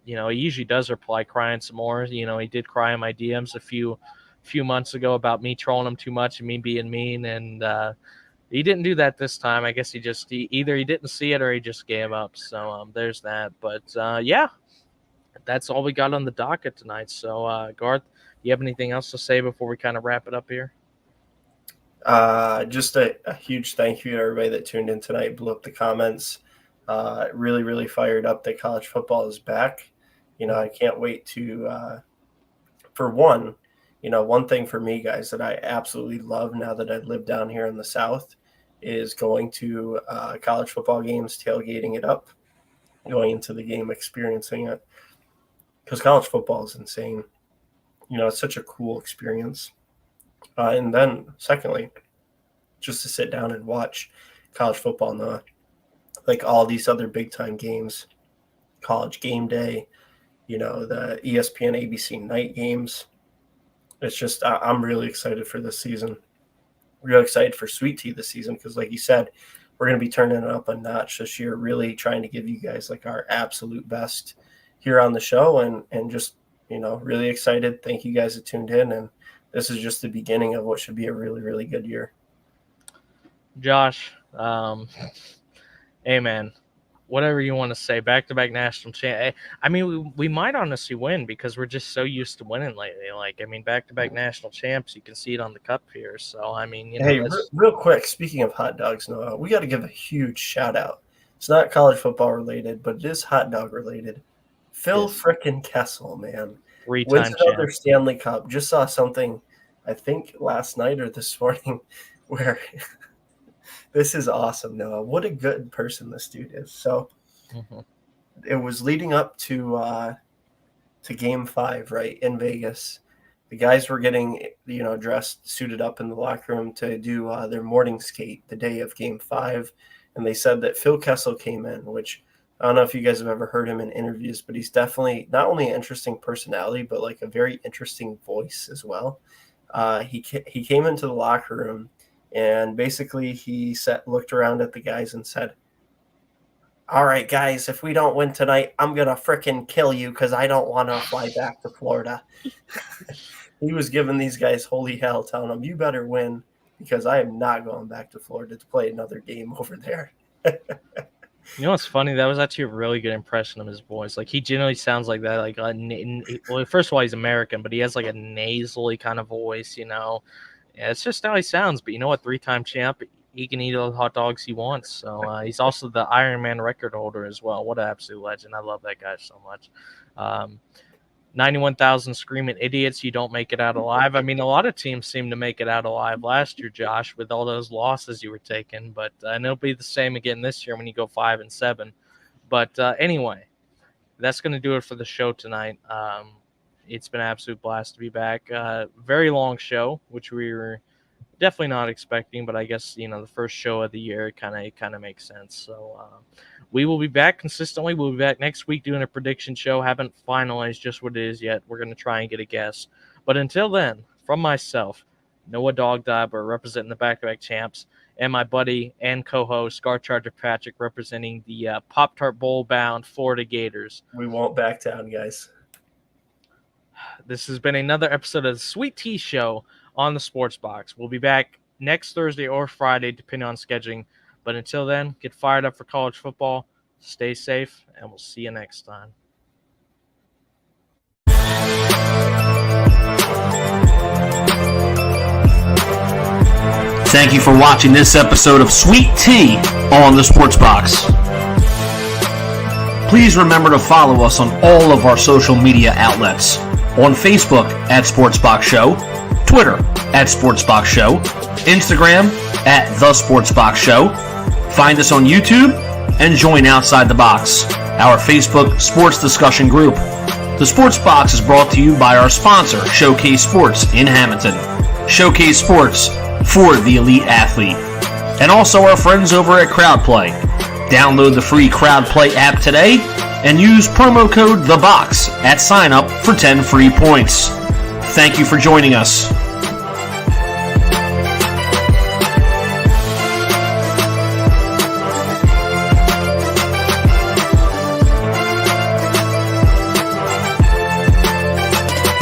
He usually does reply crying some more. He did cry in my DMs a few months ago about me trolling him too much and me being mean. And he didn't do that this time. I guess he either he didn't see it or he just gave up. So there's that. But yeah. That's all we got on the docket tonight. So, Garth, do you have anything else to say before we kind of wrap it up here? Just a huge thank you to everybody that tuned in tonight, blew up the comments. Really, really fired up that college football is back. I can't wait to, for one thing for me, guys, that I absolutely love now that I live down here in the South is going to college football games, tailgating it up, going into the game, experiencing it. Because college football is insane. It's such a cool experience. And then, secondly, just to sit down and watch college football, like all these other big-time games, College Game Day, the ESPN ABC night games. It's just, I'm really excited for this season. Real excited for Sweet Tea this season because, like you said, we're going to be turning it up a notch this year, really trying to give you guys like our absolute best here on the show and just, really excited. Thank you guys that tuned in. And this is just the beginning of what should be a really, really good year. Josh, hey, man, whatever you want to say, back-to-back national champ. I mean, we might honestly win because we're just so used to winning lately. Like, I mean, back-to-back national champs, you can see it on the cup here. So, I mean, hey, real quick, speaking of hot dogs, Noah, we got to give a huge shout out. It's not college football related, but it is hot dog related. Phil frickin' Kessel, man. Wins another Stanley Cup. Just saw something, I think last night or this morning, where This is awesome, Noah. What a good person this dude is. So it was leading up to Game 5, right, in Vegas. The guys were getting, dressed, suited up in the locker room to do their morning skate the day of Game 5. And they said that Phil Kessel came in, which I don't know if you guys have ever heard him in interviews, but he's definitely not only an interesting personality, but like a very interesting voice as well. He came into the locker room and basically he looked around at the guys and said, "All right, guys, if we don't win tonight, I'm going to frickin' kill you because I don't want to fly back to Florida." He was giving these guys holy hell, telling them, "You better win because I am not going back to Florida to play another game over there." You know what's funny? That was actually a really good impression of his voice. Like, he generally sounds like that. Like, well, first of all, he's American, but he has like a nasally kind of voice, Yeah, it's just how he sounds. But you know what? 3-time champ. He can eat all the hot dogs he wants. So he's also the Ironman record holder as well. What an absolute legend. I love that guy so much. 91,000 screaming idiots. You don't make it out alive. I mean, a lot of teams seem to make it out alive last year, Josh, with all those losses you were taking. But and it'll be the same again this year when you go 5-7. But anyway, that's going to do it for the show tonight. It's been an absolute blast to be back. Very long show, which we were definitely not expecting, but I guess the first show of the year kind of makes sense. So we will be back consistently. We'll be back next week doing a prediction show. Haven't finalized just what it is yet. We're going to try and get a guess. But until then, from myself, Noah Dogdiber representing the Back-to-Back Champs, and my buddy and co-host Scar Charger Patrick representing the Pop-Tart Bowl-bound Florida Gators. We won't back down, guys. This has been another episode of the Sweet Tea Show on the Sports Box. We'll be back next Thursday or Friday, depending on scheduling. But until then, get fired up for college football, stay safe, and we'll see you next time. Thank you for watching this episode of Sweet Tea on the Sports Box. Please remember to follow us on all of our social media outlets. On Facebook at Sportsbox Show, Twitter at Sportsbox Show, Instagram at The Sportsbox Show. Find us on YouTube and join Outside the Box, our Facebook sports discussion group. The Sports Box is brought to you by our sponsor, Showcase Sports in Hamilton. Showcase Sports for the elite athlete. And also our friends over at CrowdPlay. Download the free CrowdPlay app today and use promo code THEBOX at sign up for 10 free points. Thank you for joining us.